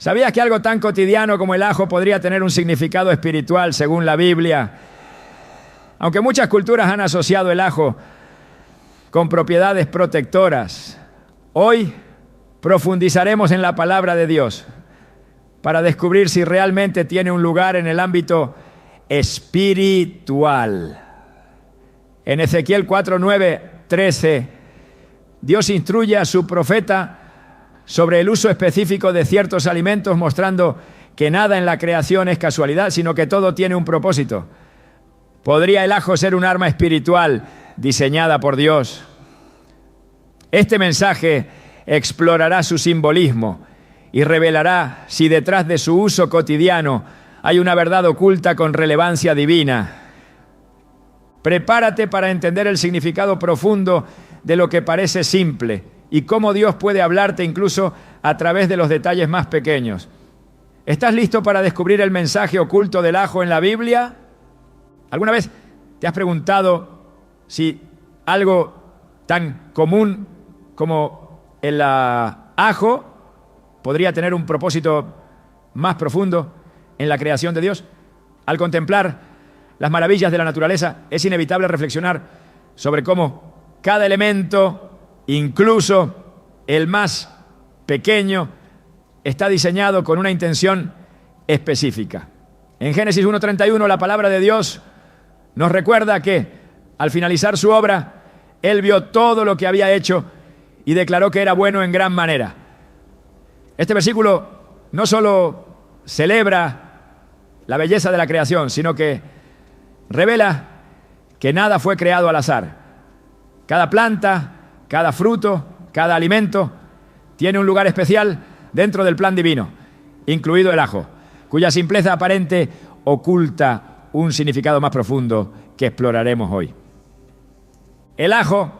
¿Sabías que algo tan cotidiano como el ajo podría tener un significado espiritual según la Biblia? Aunque muchas culturas han asociado el ajo con propiedades protectoras, hoy profundizaremos en la palabra de Dios para descubrir si realmente tiene un lugar en el ámbito espiritual. En Ezequiel 4, 9, 13, Dios instruye a su profeta sobre el uso específico de ciertos alimentos, mostrando que nada en la creación es casualidad, sino que todo tiene un propósito. ¿Podría el ajo ser un arma espiritual diseñada por Dios? Este mensaje explorará su simbolismo y revelará si detrás de su uso cotidiano hay una verdad oculta con relevancia divina. Prepárate para entender el significado profundo de lo que parece simple y cómo Dios puede hablarte incluso a través de los detalles más pequeños. ¿Estás listo para descubrir el mensaje oculto del ajo en la Biblia? ¿Alguna vez te has preguntado si algo tan común como el ajo podría tener un propósito más profundo en la creación de Dios? Al contemplar las maravillas de la naturaleza, es inevitable reflexionar sobre cómo cada elemento, incluso el más pequeño, está diseñado con una intención específica. En Génesis 1:31, la palabra de Dios nos recuerda que, al finalizar su obra, Él vio todo lo que había hecho y declaró que era bueno en gran manera. Este versículo no solo celebra la belleza de la creación, sino que revela que nada fue creado al azar. Cada planta, cada fruto, cada alimento tiene un lugar especial dentro del plan divino, incluido el ajo, cuya simpleza aparente oculta un significado más profundo que exploraremos hoy. El ajo,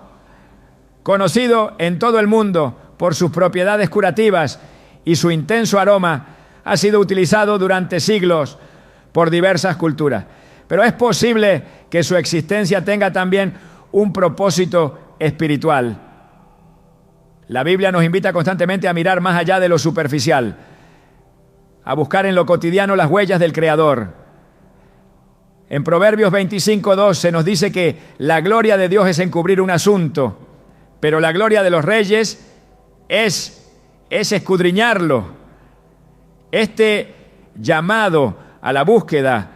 conocido en todo el mundo por sus propiedades curativas y su intenso aroma, ha sido utilizado durante siglos por diversas culturas. Pero es posible que su existencia tenga también un propósito espiritual. La Biblia nos invita constantemente a mirar más allá de lo superficial, a buscar en lo cotidiano las huellas del Creador. En Proverbios 25:2 se nos dice que la gloria de Dios es encubrir un asunto, pero la gloria de los reyes es escudriñarlo. Este llamado a la búsqueda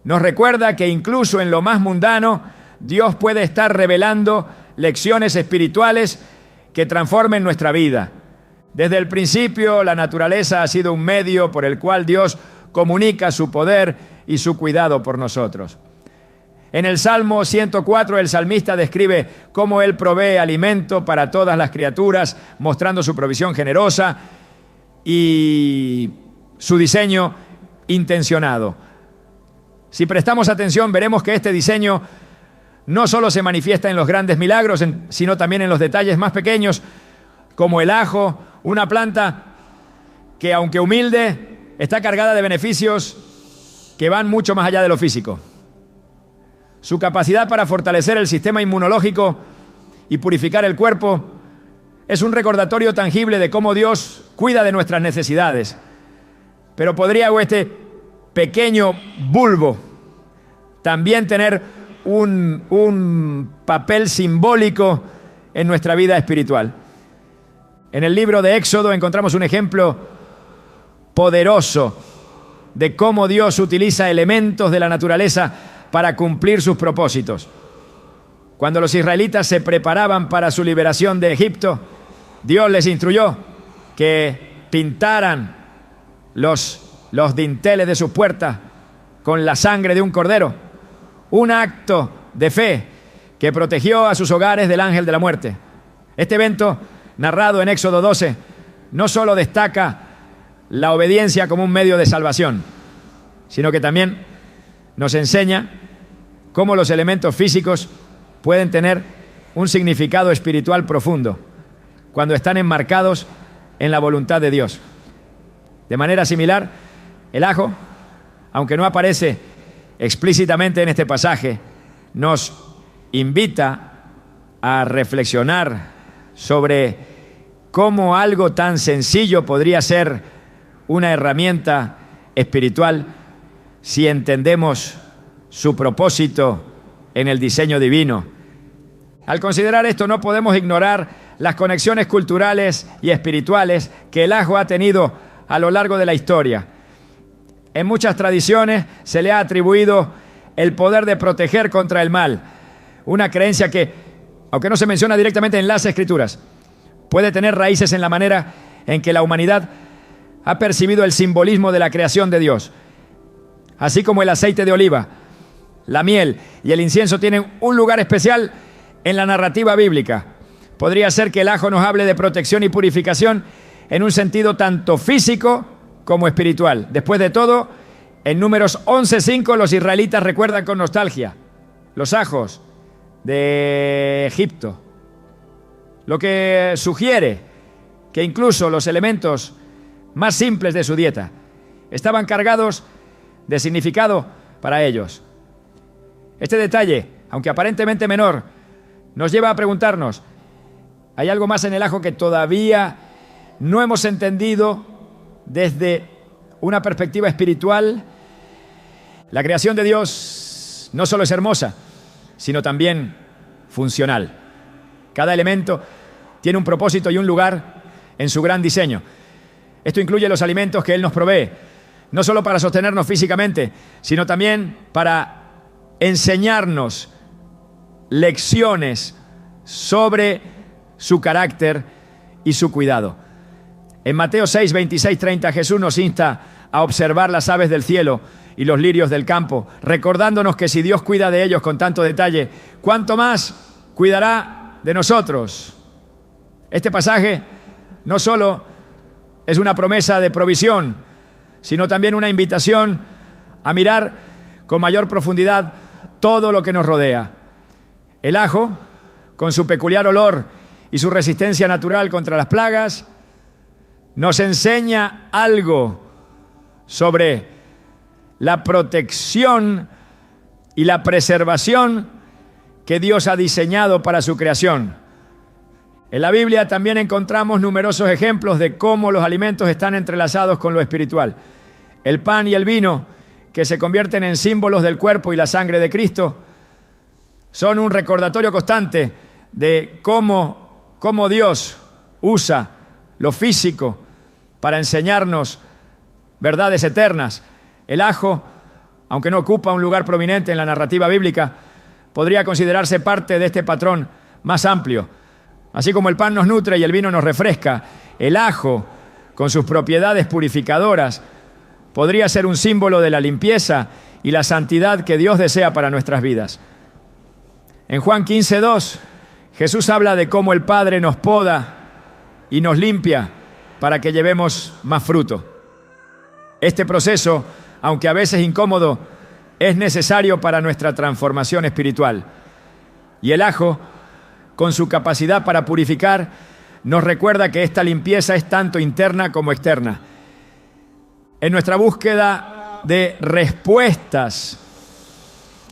nos recuerda que incluso en lo más mundano, Dios puede estar revelando lecciones espirituales que transformen nuestra vida. Desde el principio, la naturaleza ha sido un medio por el cual Dios comunica su poder y su cuidado por nosotros. En el Salmo 104, el salmista describe cómo Él provee alimento para todas las criaturas, mostrando su provisión generosa y su diseño intencionado. Si prestamos atención, veremos que este diseño no solo se manifiesta en los grandes milagros, sino también en los detalles más pequeños, como el ajo, una planta que, aunque humilde, está cargada de beneficios que van mucho más allá de lo físico. Su capacidad para fortalecer el sistema inmunológico y purificar el cuerpo es un recordatorio tangible de cómo Dios cuida de nuestras necesidades. Pero podría este pequeño bulbo también tener un papel simbólico en nuestra vida espiritual. En el libro de Éxodo encontramos un ejemplo poderoso de cómo Dios utiliza elementos de la naturaleza para cumplir sus propósitos. Cuando los israelitas se preparaban para su liberación de Egipto, Dios les instruyó que pintaran los dinteles de sus puertas con la sangre de un cordero. Un acto de fe que protegió a sus hogares del ángel de la muerte. Este evento, narrado en Éxodo 12, no solo destaca la obediencia como un medio de salvación, sino que también nos enseña cómo los elementos físicos pueden tener un significado espiritual profundo cuando están enmarcados en la voluntad de Dios. De manera similar, el ajo, aunque no aparece explícitamente en este pasaje, nos invita a reflexionar sobre cómo algo tan sencillo podría ser una herramienta espiritual si entendemos su propósito en el diseño divino. Al considerar esto, no podemos ignorar las conexiones culturales y espirituales que el ajo ha tenido a lo largo de la historia. En muchas tradiciones se le ha atribuido el poder de proteger contra el mal, una creencia que, aunque no se menciona directamente en las Escrituras, puede tener raíces en la manera en que la humanidad ha percibido el simbolismo de la creación de Dios. Así como el aceite de oliva, la miel y el incienso tienen un lugar especial en la narrativa bíblica, podría ser que el ajo nos hable de protección y purificación en un sentido tanto físico como espiritual. Después de todo, en Números 11:5 los israelitas recuerdan con nostalgia los ajos de Egipto, lo que sugiere que incluso los elementos más simples de su dieta estaban cargados de significado para ellos. Este detalle, aunque aparentemente menor, nos lleva a preguntarnos, ¿hay algo más en el ajo que todavía no hemos entendido desde una perspectiva espiritual? La creación de Dios no solo es hermosa, sino también funcional. Cada elemento tiene un propósito y un lugar en su gran diseño. Esto incluye los alimentos que Él nos provee, no solo para sostenernos físicamente, sino también para enseñarnos lecciones sobre su carácter y su cuidado. En Mateo 6, 26, 30, Jesús nos insta a observar las aves del cielo y los lirios del campo, recordándonos que si Dios cuida de ellos con tanto detalle, ¿cuánto más cuidará de nosotros? Este pasaje no solo es una promesa de provisión, sino también una invitación a mirar con mayor profundidad todo lo que nos rodea. El ajo, con su peculiar olor y su resistencia natural contra las plagas, nos enseña algo sobre la protección y la preservación que Dios ha diseñado para su creación. En la Biblia también encontramos numerosos ejemplos de cómo los alimentos están entrelazados con lo espiritual. El pan y el vino, que se convierten en símbolos del cuerpo y la sangre de Cristo, son un recordatorio constante de cómo Dios usa lo físico para enseñarnos verdades eternas. El ajo, aunque no ocupa un lugar prominente en la narrativa bíblica, podría considerarse parte de este patrón más amplio. Así como el pan nos nutre y el vino nos refresca, el ajo, con sus propiedades purificadoras, podría ser un símbolo de la limpieza y la santidad que Dios desea para nuestras vidas. En Juan 15:2, Jesús habla de cómo el Padre nos poda y nos limpia para que llevemos más fruto. Este proceso, aunque a veces incómodo, es necesario para nuestra transformación espiritual. Y el ajo, con su capacidad para purificar, nos recuerda que esta limpieza es tanto interna como externa. En nuestra búsqueda de respuestas,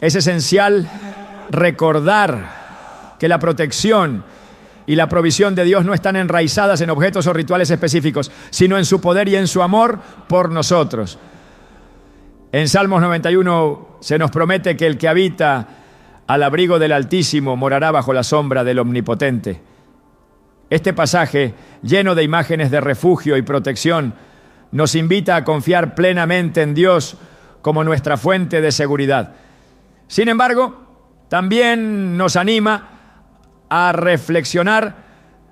es esencial recordar que la protección y la provisión de Dios no están enraizadas en objetos o rituales específicos, sino en su poder y en su amor por nosotros. En Salmos 91 se nos promete que el que habita al abrigo del Altísimo morará bajo la sombra del Omnipotente. Este pasaje, lleno de imágenes de refugio y protección, nos invita a confiar plenamente en Dios como nuestra fuente de seguridad. Sin embargo, también nos anima a reflexionar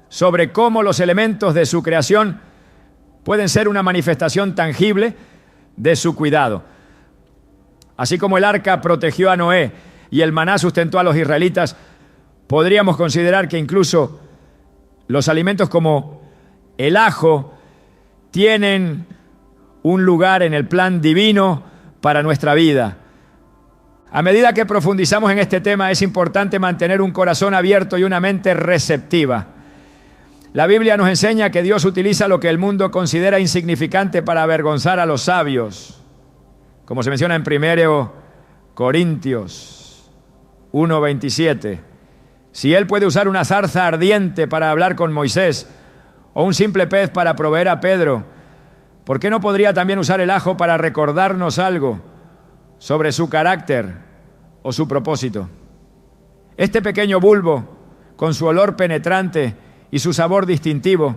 sobre cómo los elementos de su creación pueden ser una manifestación tangible de su cuidado. Así como el arca protegió a Noé y el maná sustentó a los israelitas, podríamos considerar que incluso los alimentos como el ajo tienen un lugar en el plan divino para nuestra vida. A medida que profundizamos en este tema, es importante mantener un corazón abierto y una mente receptiva. La Biblia nos enseña que Dios utiliza lo que el mundo considera insignificante para avergonzar a los sabios, como se menciona en 1 Corintios 1:27. Si Él puede usar una zarza ardiente para hablar con Moisés, o un simple pez para proveer a Pedro, ¿por qué no podría también usar el ajo para recordarnos algo sobre su carácter o su propósito? Este pequeño bulbo, con su olor penetrante y su sabor distintivo,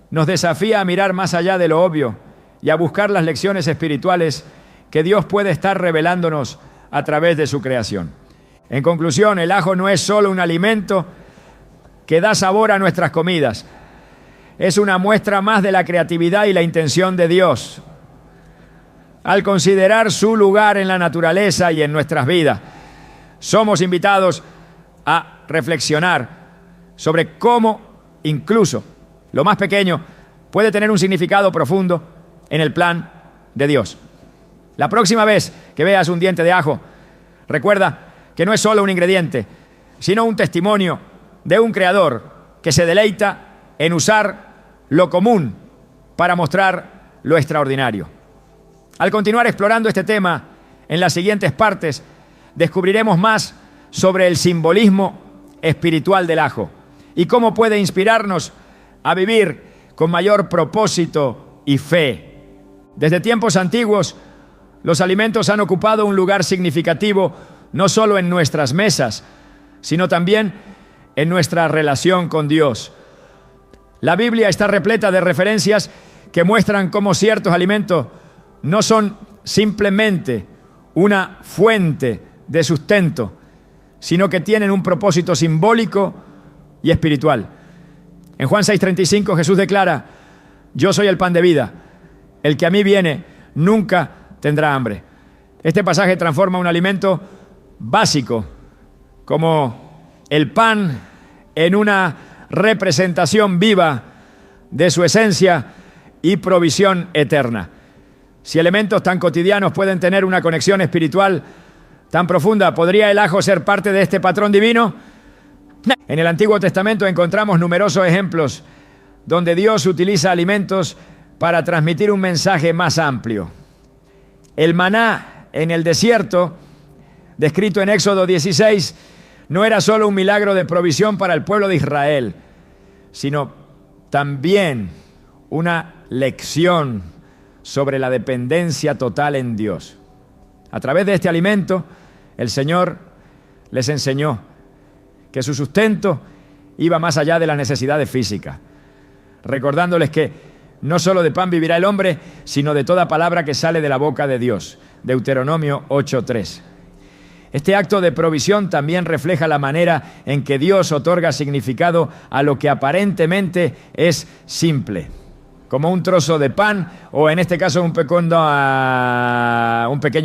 nos desafía a mirar más allá de lo obvio y a buscar las lecciones espirituales que Dios puede estar revelándonos a través de su creación. En conclusión, el ajo no es solo un alimento que da sabor a nuestras comidas. Es una muestra más de la creatividad y la intención de Dios al considerar su lugar en la naturaleza y en nuestras vidas. Somos invitados a reflexionar sobre cómo incluso lo más pequeño puede tener un significado profundo en el plan de Dios. La próxima vez que veas un diente de ajo, recuerda que no es solo un ingrediente, sino un testimonio de un creador que se deleita en usar lo común para mostrar lo extraordinario. Al continuar explorando este tema en las siguientes partes, descubriremos más sobre el simbolismo espiritual del ajo y cómo puede inspirarnos a vivir con mayor propósito y fe. Desde tiempos antiguos, los alimentos han ocupado un lugar significativo no solo en nuestras mesas, sino también en nuestra relación con Dios. La Biblia está repleta de referencias que muestran cómo ciertos alimentos no son simplemente una fuente de sustento, sino que tienen un propósito simbólico y espiritual. En Juan 6:35 Jesús declara: yo soy el pan de vida, el que a mí viene nunca tendrá hambre. Este pasaje transforma un alimento básico como el pan en una representación viva de su esencia y provisión eterna. Si elementos tan cotidianos pueden tener una conexión espiritual tan profunda, ¿podría el ajo ser parte de este patrón divino? En el Antiguo Testamento encontramos numerosos ejemplos donde Dios utiliza alimentos para transmitir un mensaje más amplio. El maná en el desierto, descrito en Éxodo 16, no era solo un milagro de provisión para el pueblo de Israel, sino también una lección sobre la dependencia total en Dios. A través de este alimento, el Señor les enseñó que su sustento iba más allá de las necesidades físicas, recordándoles que no solo de pan vivirá el hombre, sino de toda palabra que sale de la boca de Dios. Deuteronomio 8:3. Este acto de provisión también refleja la manera en que Dios otorga significado a lo que aparentemente es simple, como un trozo de pan o en este caso un pequeño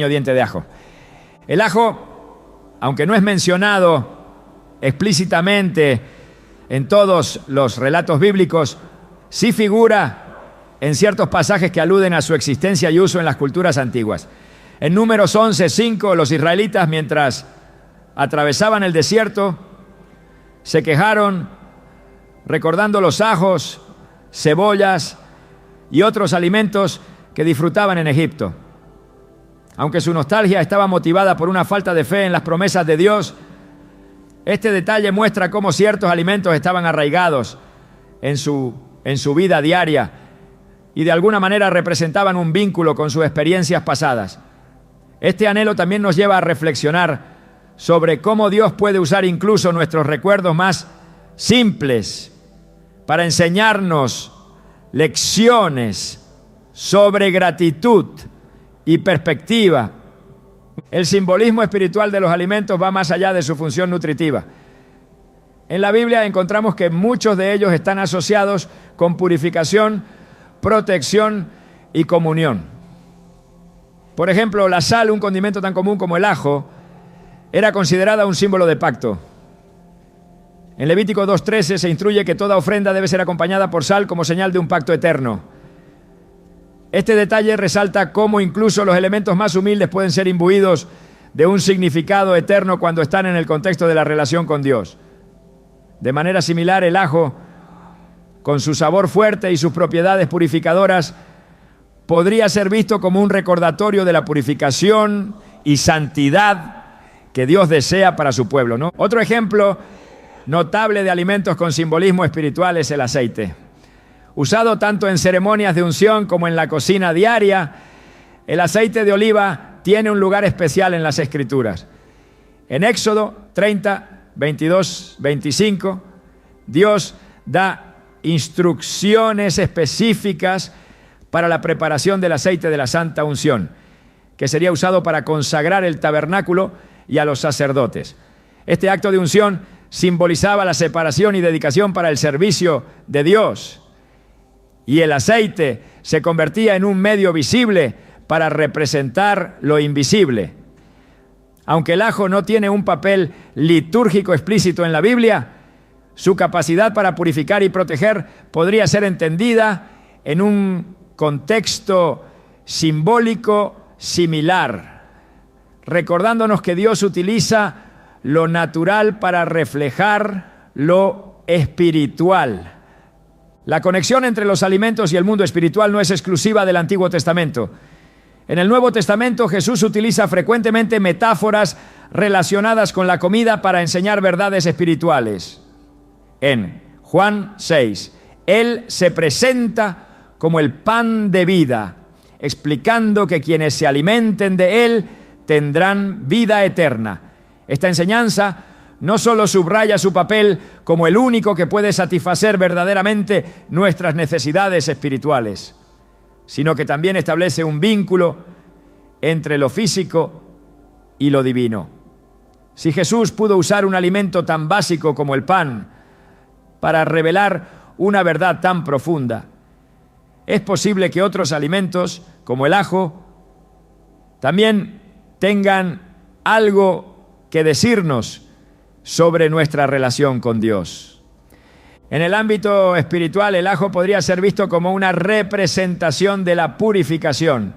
diente de ajo. El ajo, aunque no es mencionado explícitamente en todos los relatos bíblicos, sí figura en ciertos pasajes que aluden a su existencia y uso en las culturas antiguas. En Números 11:5, los israelitas, mientras atravesaban el desierto, se quejaron recordando los ajos, cebollas y otros alimentos que disfrutaban en Egipto. Aunque su nostalgia estaba motivada por una falta de fe en las promesas de Dios, este detalle muestra cómo ciertos alimentos estaban arraigados en su vida diaria y de alguna manera representaban un vínculo con sus experiencias pasadas. Este anhelo también nos lleva a reflexionar sobre cómo Dios puede usar incluso nuestros recuerdos más simples para enseñarnos lecciones sobre gratitud y perspectiva. El simbolismo espiritual de los alimentos va más allá de su función nutritiva. En la Biblia encontramos que muchos de ellos están asociados con purificación, protección y comunión. Por ejemplo, la sal, un condimento tan común como el ajo, era considerada un símbolo de pacto. En Levítico 2:13 se instruye que toda ofrenda debe ser acompañada por sal como señal de un pacto eterno. Este detalle resalta cómo incluso los elementos más humildes pueden ser imbuidos de un significado eterno cuando están en el contexto de la relación con Dios. De manera similar, el ajo, con su sabor fuerte y sus propiedades purificadoras, podría ser visto como un recordatorio de la purificación y santidad que Dios desea para su pueblo, ¿no? Otro ejemplo notable de alimentos con simbolismo espiritual es el aceite. Usado tanto en ceremonias de unción como en la cocina diaria, el aceite de oliva tiene un lugar especial en las Escrituras. En Éxodo 30, 22, 25, Dios da instrucciones específicas para la preparación del aceite de la santa unción, que sería usado para consagrar el tabernáculo y a los sacerdotes. Este acto de unción simbolizaba la separación y dedicación para el servicio de Dios, y el aceite se convertía en un medio visible para representar lo invisible. Aunque el ajo no tiene un papel litúrgico explícito en la Biblia, su capacidad para purificar y proteger podría ser entendida en un contexto simbólico similar, recordándonos que Dios utiliza lo natural para reflejar lo espiritual. La conexión entre los alimentos y el mundo espiritual no es exclusiva del Antiguo Testamento. En el Nuevo Testamento, Jesús utiliza frecuentemente metáforas relacionadas con la comida para enseñar verdades espirituales. En Juan 6, Él se presenta como el pan de vida, explicando que quienes se alimenten de Él tendrán vida eterna. Esta enseñanza no solo subraya su papel como el único que puede satisfacer verdaderamente nuestras necesidades espirituales, sino que también establece un vínculo entre lo físico y lo divino. Si Jesús pudo usar un alimento tan básico como el pan para revelar una verdad tan profunda, es posible que otros alimentos, como el ajo, también tengan algo que decirnos sobre nuestra relación con Dios. En el ámbito espiritual, el ajo podría ser visto como una representación de la purificación.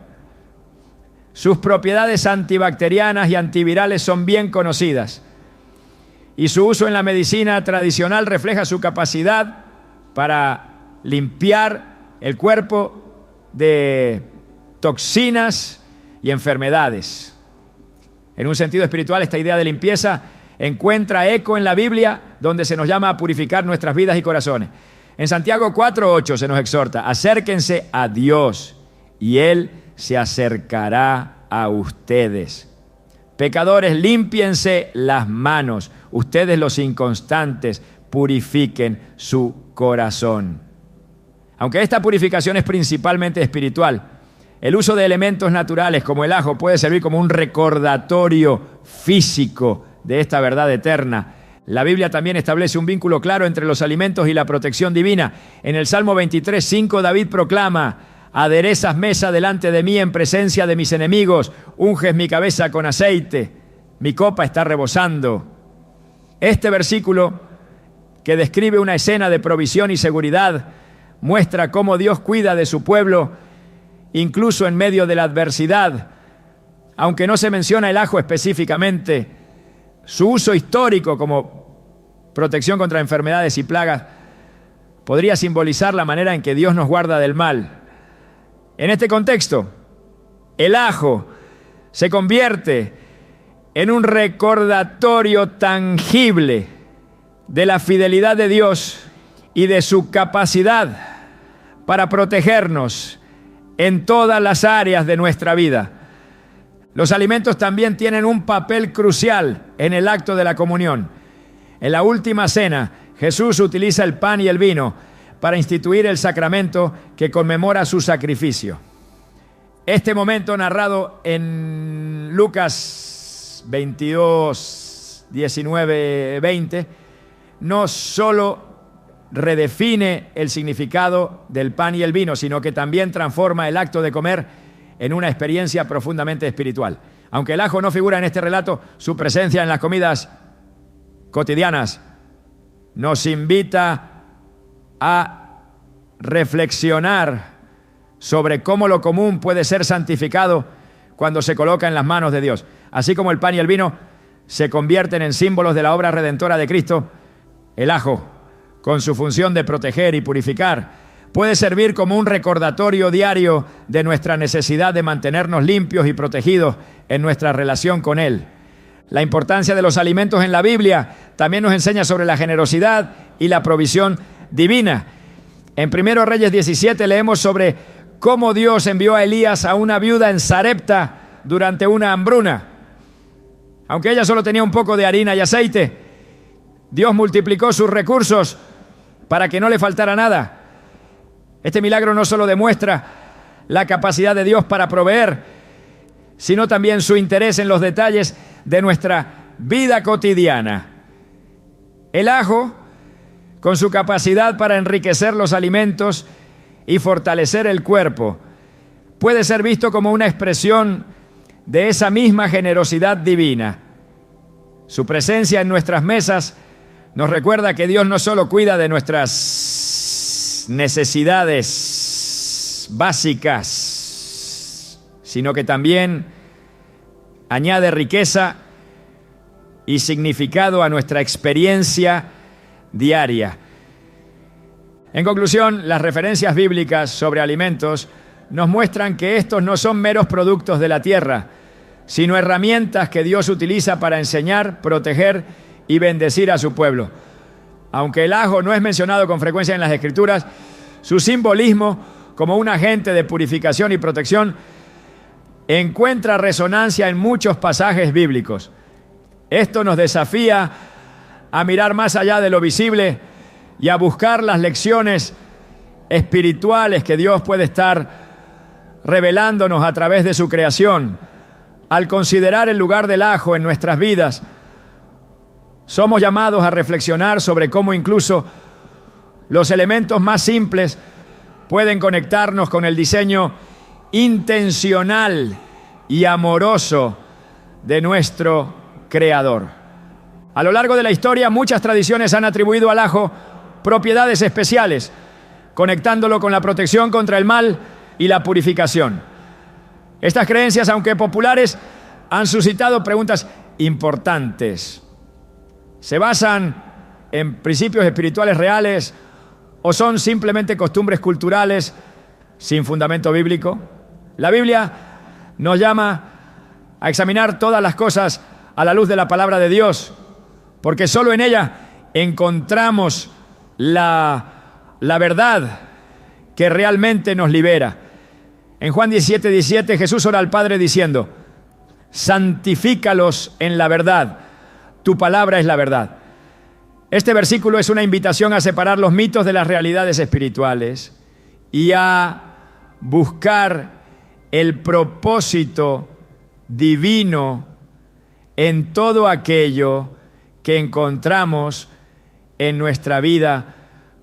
Sus propiedades antibacterianas y antivirales son bien conocidas, y su uso en la medicina tradicional refleja su capacidad para limpiar el cuerpo de toxinas y enfermedades. En un sentido espiritual, esta idea de limpieza encuentra eco en la Biblia, donde se nos llama a purificar nuestras vidas y corazones. En Santiago 4:8 se nos exhorta: acérquense a Dios y Él se acercará a ustedes. Pecadores, límpiense las manos. Ustedes, los inconstantes, purifiquen su corazón. Aunque esta purificación es principalmente espiritual, el uso de elementos naturales como el ajo puede servir como un recordatorio físico de esta verdad eterna. La Biblia también establece un vínculo claro entre los alimentos y la protección divina. En el Salmo 23:5, David proclama: aderezas mesa delante de mí en presencia de mis enemigos, unges mi cabeza con aceite, mi copa está rebosando. Este versículo, que describe una escena de provisión y seguridad, muestra cómo Dios cuida de su pueblo incluso en medio de la adversidad. Aunque no se menciona el ajo específicamente, su uso histórico como protección contra enfermedades y plagas podría simbolizar la manera en que Dios nos guarda del mal. En este contexto, el ajo se convierte en un recordatorio tangible de la fidelidad de Dios y de su capacidad para protegernos en todas las áreas de nuestra vida. Los alimentos también tienen un papel crucial en el acto de la comunión. En la última cena, Jesús utiliza el pan y el vino para instituir el sacramento que conmemora su sacrificio. Este momento, narrado en Lucas 22, 19, 20, no solo redefine el significado del pan y el vino, sino que también transforma el acto de comer en una experiencia profundamente espiritual. Aunque el ajo no figura en este relato, su presencia en las comidas cotidianas nos invita a reflexionar sobre cómo lo común puede ser santificado cuando se coloca en las manos de Dios. Así como el pan y el vino se convierten en símbolos de la obra redentora de Cristo, el ajo, con su función de proteger y purificar, puede servir como un recordatorio diario de nuestra necesidad de mantenernos limpios y protegidos en nuestra relación con Él. La importancia de los alimentos en la Biblia también nos enseña sobre la generosidad y la provisión divina. En 1 Reyes 17 leemos sobre cómo Dios envió a Elías a una viuda en Sarepta durante una hambruna. Aunque ella solo tenía un poco de harina y aceite, Dios multiplicó sus recursos para que no le faltara nada. Este milagro no solo demuestra la capacidad de Dios para proveer, sino también su interés en los detalles de nuestra vida cotidiana. El ajo, con su capacidad para enriquecer los alimentos y fortalecer el cuerpo, puede ser visto como una expresión de esa misma generosidad divina. Su presencia en nuestras mesas nos recuerda que Dios no solo cuida de nuestras necesidades básicas, sino que también añade riqueza y significado a nuestra experiencia diaria. En conclusión, las referencias bíblicas sobre alimentos nos muestran que estos no son meros productos de la tierra, sino herramientas que Dios utiliza para enseñar, proteger y bendecir a su pueblo. Aunque el ajo no es mencionado con frecuencia en las Escrituras, su simbolismo como un agente de purificación y protección encuentra resonancia en muchos pasajes bíblicos. Esto nos desafía a mirar más allá de lo visible y a buscar las lecciones espirituales que Dios puede estar revelándonos a través de su creación. Al considerar el lugar del ajo en nuestras vidas, somos llamados a reflexionar sobre cómo incluso los elementos más simples pueden conectarnos con el diseño intencional y amoroso de nuestro Creador. A lo largo de la historia, muchas tradiciones han atribuido al ajo propiedades especiales, conectándolo con la protección contra el mal y la purificación. Estas creencias, aunque populares, han suscitado preguntas importantes. ¿Se basan en principios espirituales reales o son simplemente costumbres culturales sin fundamento bíblico? La Biblia nos llama a examinar todas las cosas a la luz de la palabra de Dios, porque solo en ella encontramos la verdad que realmente nos libera. En Juan 17:17 Jesús ora al Padre diciendo: santifícalos en la verdad, tu palabra es la verdad. Este versículo es una invitación a separar los mitos de las realidades espirituales y a buscar el propósito divino en todo aquello que encontramos en nuestra vida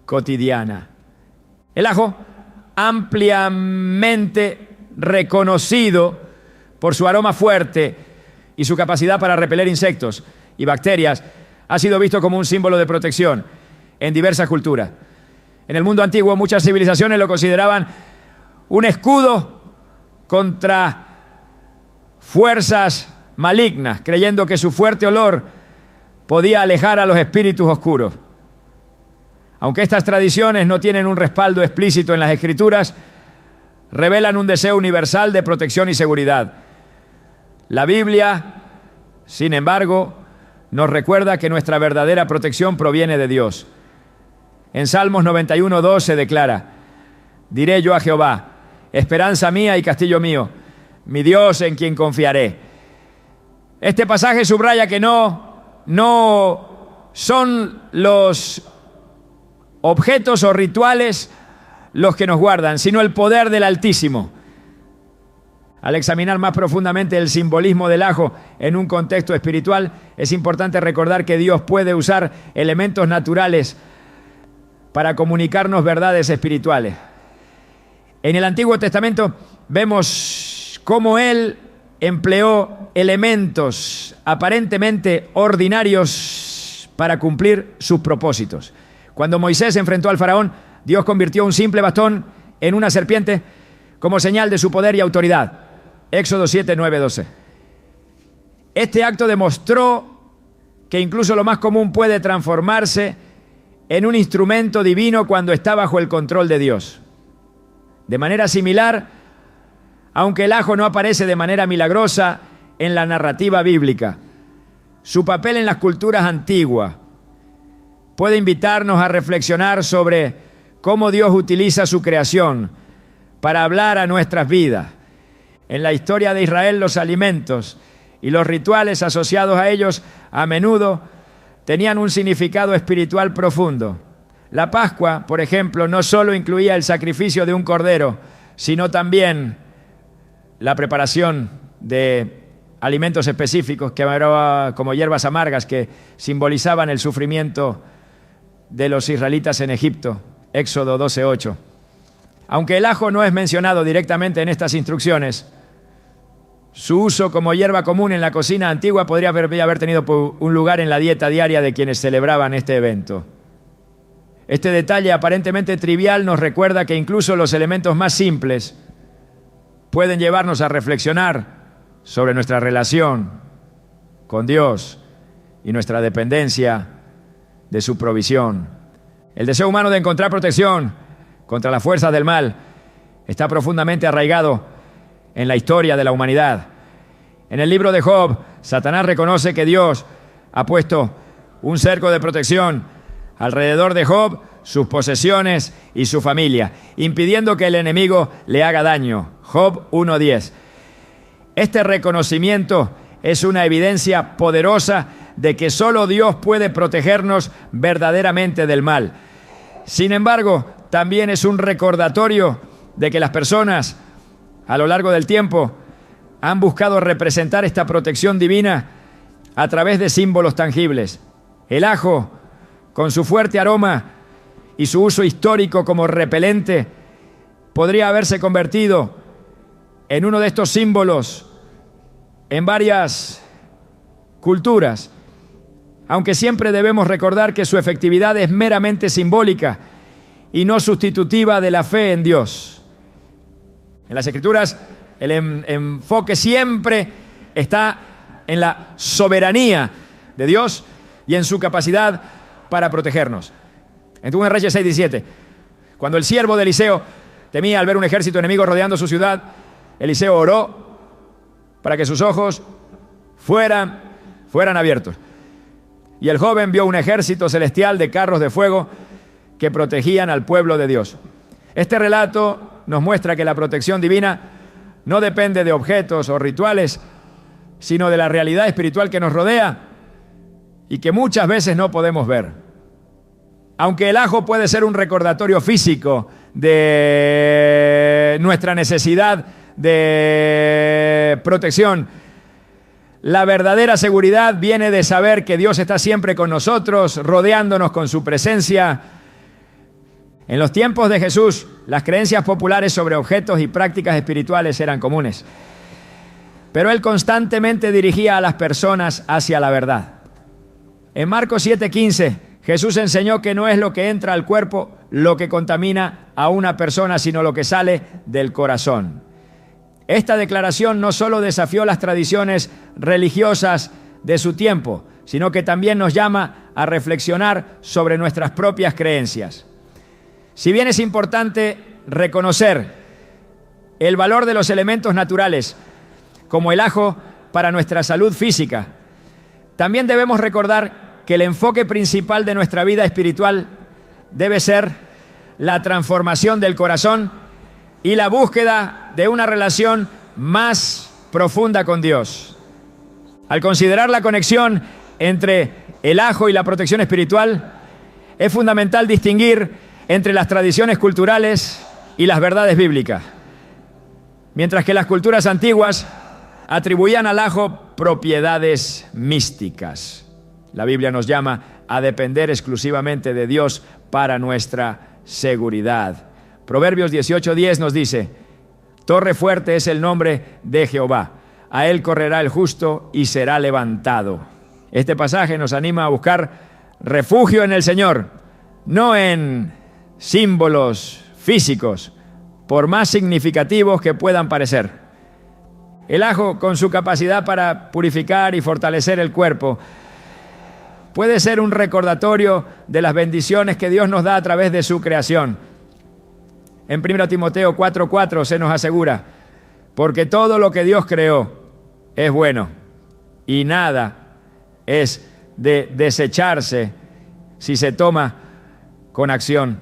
cotidiana. El ajo, ampliamente reconocido por su aroma fuerte y su capacidad para repeler insectos y bacterias, ha sido visto como un símbolo de protección en diversas culturas. En el mundo antiguo, muchas civilizaciones lo consideraban un escudo contra fuerzas malignas, creyendo que su fuerte olor podía alejar a los espíritus oscuros. Aunque estas tradiciones no tienen un respaldo explícito en las Escrituras, revelan un deseo universal de protección y seguridad. La Biblia, sin embargo, nos recuerda que nuestra verdadera protección proviene de Dios. En Salmos 91:2 se declara: diré yo a Jehová, esperanza mía y castillo mío, mi Dios en quien confiaré. Este pasaje subraya que no son los objetos o rituales los que nos guardan, sino el poder del Altísimo. Al examinar más profundamente el simbolismo del ajo en un contexto espiritual, es importante recordar que Dios puede usar elementos naturales para comunicarnos verdades espirituales. En el Antiguo Testamento vemos cómo Él empleó elementos aparentemente ordinarios para cumplir sus propósitos. Cuando Moisés se enfrentó al faraón, Dios convirtió un simple bastón en una serpiente como señal de su poder y autoridad. Éxodo 7, 9, 12. Este acto demostró que incluso lo más común puede transformarse en un instrumento divino cuando está bajo el control de Dios. De manera similar, aunque el ajo no aparece de manera milagrosa en la narrativa bíblica, su papel en las culturas antiguas puede invitarnos a reflexionar sobre cómo Dios utiliza su creación para hablar a nuestras vidas. En la historia de Israel, los alimentos y los rituales asociados a ellos a menudo tenían un significado espiritual profundo. La Pascua, por ejemplo, no solo incluía el sacrificio de un cordero, sino también la preparación de alimentos específicos que eran como hierbas amargas que simbolizaban el sufrimiento de los israelitas en Egipto, Éxodo 12:8. Aunque el ajo no es mencionado directamente en estas instrucciones, su uso como hierba común en la cocina antigua podría haber tenido un lugar en la dieta diaria de quienes celebraban este evento. Este detalle aparentemente trivial nos recuerda que incluso los elementos más simples pueden llevarnos a reflexionar sobre nuestra relación con Dios y nuestra dependencia de su provisión. El deseo humano de encontrar protección contra las fuerzas del mal está profundamente arraigado en la historia de la humanidad. En el libro de Job, Satanás reconoce que Dios ha puesto un cerco de protección alrededor de Job, sus posesiones y su familia, impidiendo que el enemigo le haga daño. Job 1:10. Este reconocimiento es una evidencia poderosa de que solo Dios puede protegernos verdaderamente del mal. Sin embargo, también es un recordatorio de que las personas a lo largo del tiempo han buscado representar esta protección divina a través de símbolos tangibles. El ajo, con su fuerte aroma y su uso histórico como repelente, podría haberse convertido en uno de estos símbolos en varias culturas, aunque siempre debemos recordar que su efectividad es meramente simbólica y no sustitutiva de la fe en Dios. En las Escrituras, el enfoque siempre está en la soberanía de Dios y en su capacidad para protegernos. En 2 Reyes 6:17, cuando el siervo de Eliseo temía al ver un ejército enemigo rodeando su ciudad, Eliseo oró para que sus ojos fueran abiertos. Y el joven vio un ejército celestial de carros de fuego que protegían al pueblo de Dios. Este relato nos muestra que la protección divina no depende de objetos o rituales, sino de la realidad espiritual que nos rodea y que muchas veces no podemos ver. Aunque el ajo puede ser un recordatorio físico de nuestra necesidad de protección, la verdadera seguridad viene de saber que Dios está siempre con nosotros, rodeándonos con su presencia. En los tiempos de Jesús, las creencias populares sobre objetos y prácticas espirituales eran comunes, pero Él constantemente dirigía a las personas hacia la verdad. En Marcos 7:15, Jesús enseñó que no es lo que entra al cuerpo lo que contamina a una persona, sino lo que sale del corazón. Esta declaración no solo desafió las tradiciones religiosas de su tiempo, sino que también nos llama a reflexionar sobre nuestras propias creencias. Si bien es importante reconocer el valor de los elementos naturales, como el ajo para nuestra salud física, también debemos recordar que el enfoque principal de nuestra vida espiritual debe ser la transformación del corazón y la búsqueda de una relación más profunda con Dios. Al considerar la conexión entre el ajo y la protección espiritual, es fundamental distinguir entre las tradiciones culturales y las verdades bíblicas. Mientras que las culturas antiguas atribuían al ajo propiedades místicas, la Biblia nos llama a depender exclusivamente de Dios para nuestra seguridad. Proverbios 18:10 nos dice: torre fuerte es el nombre de Jehová, a él correrá el justo y será levantado. Este pasaje nos anima a buscar refugio en el Señor, no en símbolos físicos, por más significativos que puedan parecer. El ajo, con su capacidad para purificar y fortalecer el cuerpo, puede ser un recordatorio de las bendiciones que Dios nos da a través de su creación. En 1 Timoteo 4:4 se nos asegura: porque todo lo que Dios creó es bueno y nada es de desecharse si se toma con acción.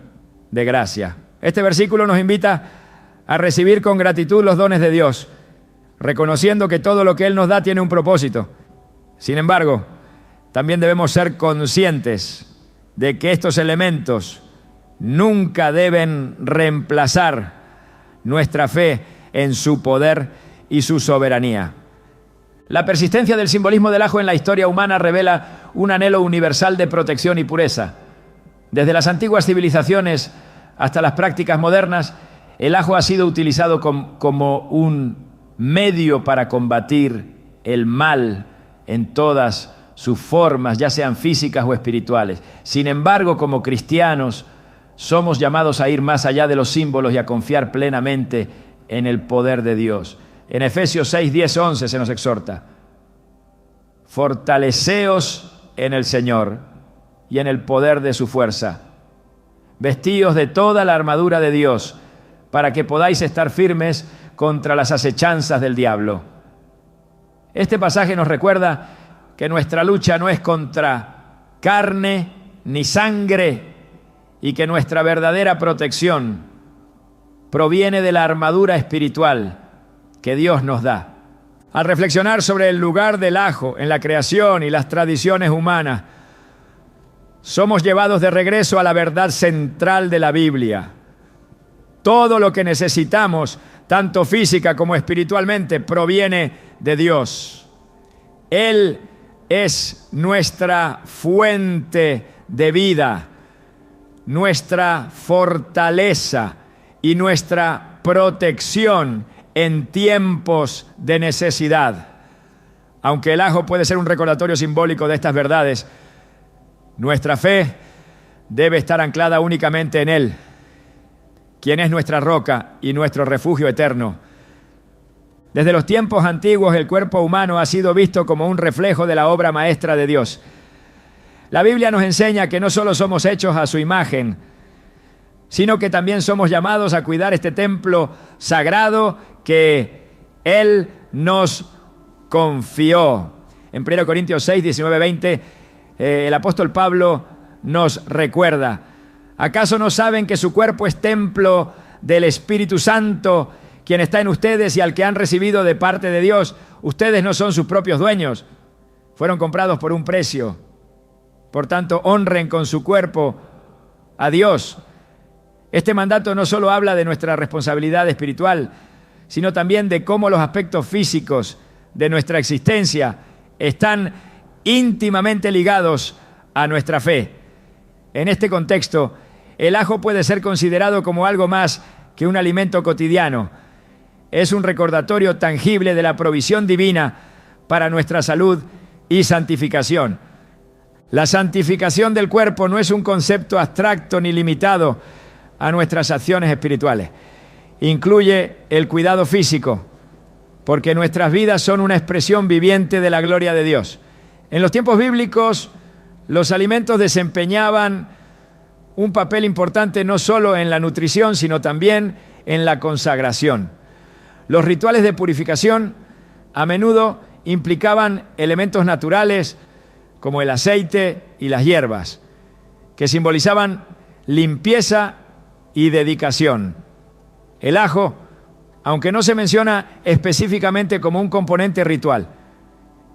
de gracia. Este versículo nos invita a recibir con gratitud los dones de Dios, reconociendo que todo lo que Él nos da tiene un propósito. Sin embargo, también debemos ser conscientes de que estos elementos nunca deben reemplazar nuestra fe en su poder y su soberanía. La persistencia del simbolismo del ajo en la historia humana revela un anhelo universal de protección y pureza. Desde las antiguas civilizaciones hasta las prácticas modernas, el ajo ha sido utilizado como un medio para combatir el mal en todas sus formas, ya sean físicas o espirituales. Sin embargo, como cristianos, somos llamados a ir más allá de los símbolos y a confiar plenamente en el poder de Dios. En Efesios 6, 10, 11 se nos exhorta: fortaleceos en el Señor y en el poder de su fuerza. Vestíos de toda la armadura de Dios, para que podáis estar firmes contra las acechanzas del diablo. Este pasaje nos recuerda que nuestra lucha no es contra carne ni sangre y que nuestra verdadera protección proviene de la armadura espiritual que Dios nos da. Al reflexionar sobre el lugar del ajo en la creación y las tradiciones humanas, somos llevados de regreso a la verdad central de la Biblia. Todo lo que necesitamos, tanto física como espiritualmente, proviene de Dios. Él es nuestra fuente de vida, nuestra fortaleza y nuestra protección en tiempos de necesidad. Aunque el ajo puede ser un recordatorio simbólico de estas verdades, nuestra fe debe estar anclada únicamente en Él, quien es nuestra roca y nuestro refugio eterno. Desde los tiempos antiguos, el cuerpo humano ha sido visto como un reflejo de la obra maestra de Dios. La Biblia nos enseña que no solo somos hechos a su imagen, sino que también somos llamados a cuidar este templo sagrado que Él nos confió. En 1 Corintios 6, 19, 20, el apóstol Pablo nos recuerda: ¿acaso no saben que su cuerpo es templo del Espíritu Santo, quien está en ustedes y al que han recibido de parte de Dios? Ustedes no son sus propios dueños, fueron comprados por un precio. Por tanto, honren con su cuerpo a Dios. Este mandato no solo habla de nuestra responsabilidad espiritual, sino también de cómo los aspectos físicos de nuestra existencia están íntimamente ligados a nuestra fe. En este contexto, el ajo puede ser considerado como algo más que un alimento cotidiano. Es un recordatorio tangible de la provisión divina para nuestra salud y santificación. La santificación del cuerpo no es un concepto abstracto ni limitado a nuestras acciones espirituales. Incluye el cuidado físico, porque nuestras vidas son una expresión viviente de la gloria de Dios. En los tiempos bíblicos, los alimentos desempeñaban un papel importante no solo en la nutrición, sino también en la consagración. Los rituales de purificación a menudo implicaban elementos naturales como el aceite y las hierbas, que simbolizaban limpieza y dedicación. El ajo, aunque no se menciona específicamente como un componente ritual,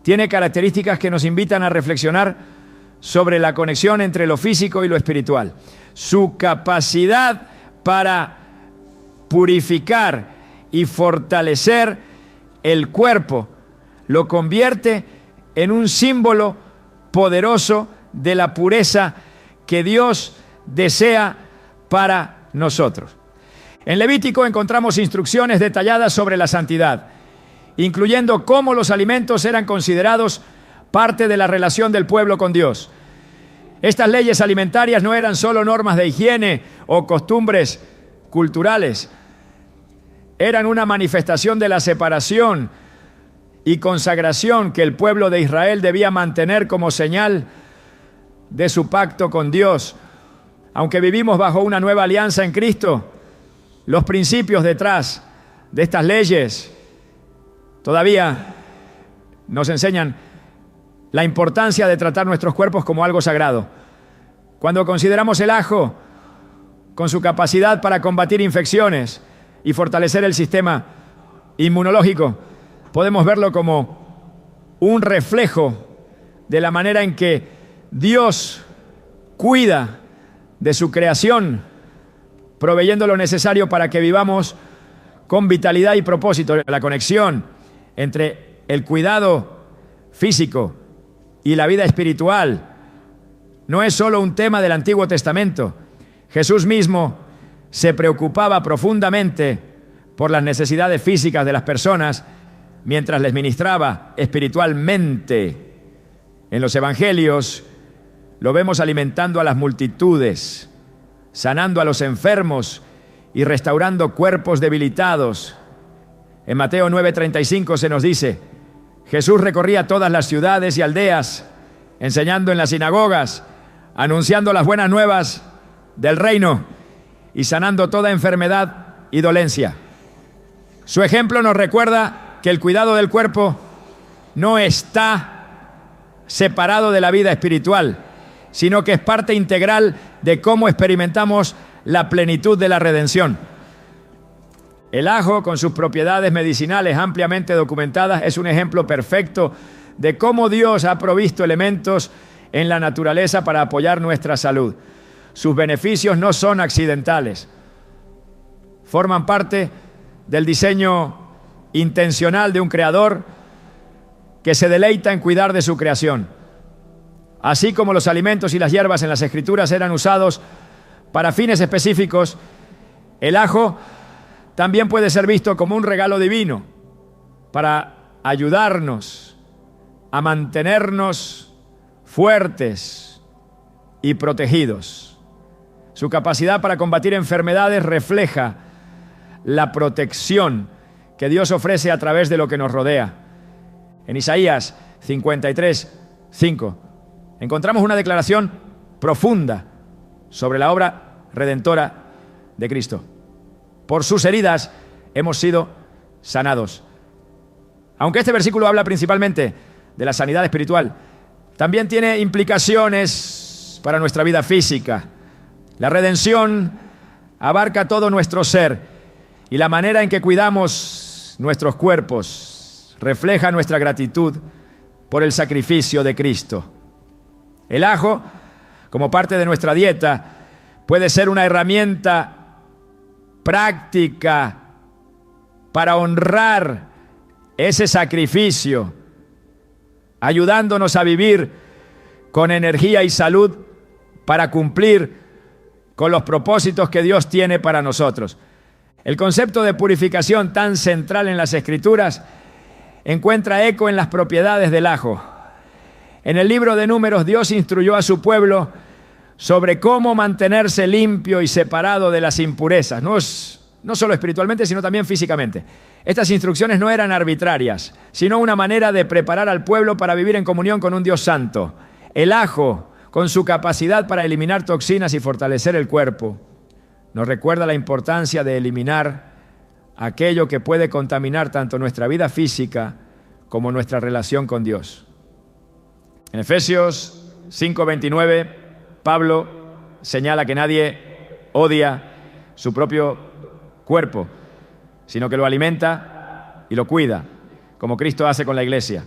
tiene características que nos invitan a reflexionar sobre la conexión entre lo físico y lo espiritual. Su capacidad para purificar y fortalecer el cuerpo lo convierte en un símbolo poderoso de la pureza que Dios desea para nosotros. En Levítico encontramos instrucciones detalladas sobre la santidad, incluyendo cómo los alimentos eran considerados parte de la relación del pueblo con Dios. Estas leyes alimentarias no eran solo normas de higiene o costumbres culturales, eran una manifestación de la separación y consagración que el pueblo de Israel debía mantener como señal de su pacto con Dios. Aunque vivimos bajo una nueva alianza en Cristo, los principios detrás de estas leyes todavía nos enseñan la importancia de tratar nuestros cuerpos como algo sagrado. Cuando consideramos el ajo con su capacidad para combatir infecciones y fortalecer el sistema inmunológico, podemos verlo como un reflejo de la manera en que Dios cuida de su creación, proveyendo lo necesario para que vivamos con vitalidad y propósito. La conexión entre el cuidado físico y la vida espiritual no es solo un tema del Antiguo Testamento. Jesús mismo se preocupaba profundamente por las necesidades físicas de las personas mientras les ministraba espiritualmente. En los evangelios lo vemos alimentando a las multitudes, sanando a los enfermos y restaurando cuerpos debilitados. En Mateo 9:35 se nos dice: Jesús recorría todas las ciudades y aldeas, enseñando en las sinagogas, anunciando las buenas nuevas del reino y sanando toda enfermedad y dolencia. Su ejemplo nos recuerda que el cuidado del cuerpo no está separado de la vida espiritual, sino que es parte integral de cómo experimentamos la plenitud de la redención. El ajo, con sus propiedades medicinales ampliamente documentadas, es un ejemplo perfecto de cómo Dios ha provisto elementos en la naturaleza para apoyar nuestra salud. Sus beneficios no son accidentales, forman parte del diseño intencional de un creador que se deleita en cuidar de su creación. Así como los alimentos y las hierbas en las Escrituras eran usados para fines específicos, el ajo también puede ser visto como un regalo divino para ayudarnos a mantenernos fuertes y protegidos. Su capacidad para combatir enfermedades refleja la protección que Dios ofrece a través de lo que nos rodea. En Isaías 53:5 encontramos una declaración profunda sobre la obra redentora de Cristo. Por sus heridas hemos sido sanados. Aunque este versículo habla principalmente de la sanidad espiritual, también tiene implicaciones para nuestra vida física. La redención abarca todo nuestro ser y la manera en que cuidamos nuestros cuerpos refleja nuestra gratitud por el sacrificio de Cristo. El ajo, como parte de nuestra dieta, puede ser una herramienta práctica para honrar ese sacrificio, ayudándonos a vivir con energía y salud para cumplir con los propósitos que Dios tiene para nosotros. El concepto de purificación tan central en las Escrituras encuentra eco en las propiedades del ajo. En el libro de Números, Dios instruyó a su pueblo sobre cómo mantenerse limpio y separado de las impurezas, no solo espiritualmente, sino también físicamente. Estas instrucciones no eran arbitrarias, sino una manera de preparar al pueblo para vivir en comunión con un Dios santo. El ajo, con su capacidad para eliminar toxinas y fortalecer el cuerpo, nos recuerda la importancia de eliminar aquello que puede contaminar tanto nuestra vida física como nuestra relación con Dios. En Efesios 5:29, Pablo señala que nadie odia su propio cuerpo, sino que lo alimenta y lo cuida, como Cristo hace con la iglesia.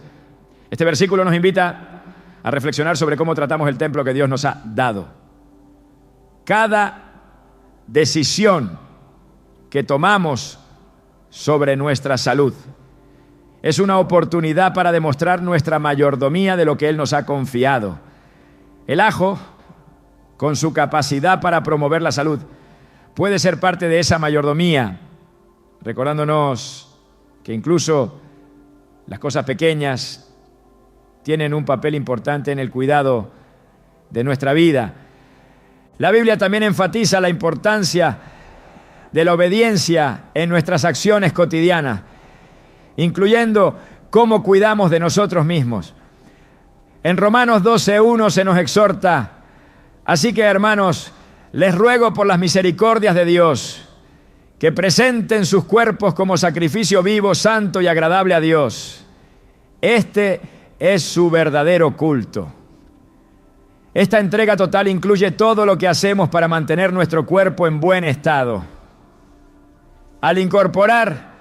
Este versículo nos invita a reflexionar sobre cómo tratamos el templo que Dios nos ha dado. Cada decisión que tomamos sobre nuestra salud es una oportunidad para demostrar nuestra mayordomía de lo que Él nos ha confiado. El ajo, con su capacidad para promover la salud, puede ser parte de esa mayordomía, recordándonos que incluso las cosas pequeñas tienen un papel importante en el cuidado de nuestra vida. La Biblia también enfatiza la importancia de la obediencia en nuestras acciones cotidianas, incluyendo cómo cuidamos de nosotros mismos. En Romanos 12:1 se nos exhorta: así que, hermanos, les ruego por las misericordias de Dios que presenten sus cuerpos como sacrificio vivo, santo y agradable a Dios. Este es su verdadero culto. Esta entrega total incluye todo lo que hacemos para mantener nuestro cuerpo en buen estado. Al incorporar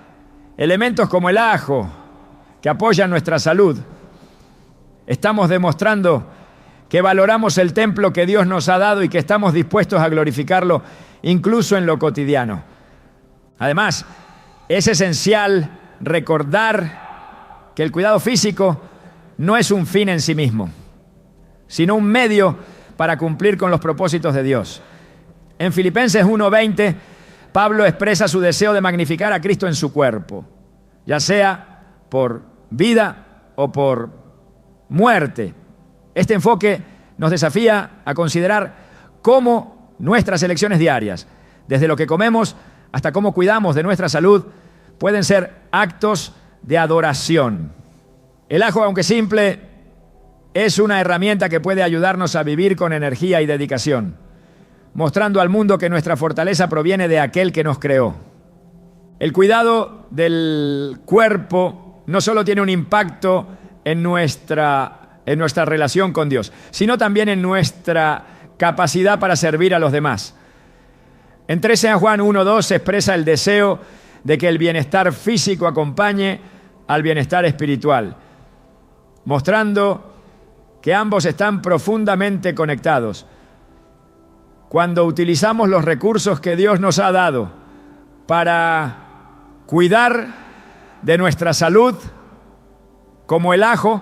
elementos como el ajo, que apoyan nuestra salud, estamos demostrando que valoramos el templo que Dios nos ha dado y que estamos dispuestos a glorificarlo incluso en lo cotidiano. Además, es esencial recordar que el cuidado físico no es un fin en sí mismo, sino un medio para cumplir con los propósitos de Dios. En Filipenses 1:20, Pablo expresa su deseo de magnificar a Cristo en su cuerpo, ya sea por vida o por muerte. Este enfoque nos desafía a considerar cómo nuestras elecciones diarias, desde lo que comemos hasta cómo cuidamos de nuestra salud, pueden ser actos de adoración. El ajo, aunque simple, es una herramienta que puede ayudarnos a vivir con energía y dedicación, mostrando al mundo que nuestra fortaleza proviene de aquel que nos creó. El cuidado del cuerpo no solo tiene un impacto en nuestra relación con Dios, sino también en nuestra capacidad para servir a los demás. En 13 Juan 1:2 se expresa el deseo de que el bienestar físico acompañe al bienestar espiritual, mostrando que ambos están profundamente conectados. Cuando utilizamos los recursos que Dios nos ha dado para cuidar de nuestra salud, como el ajo,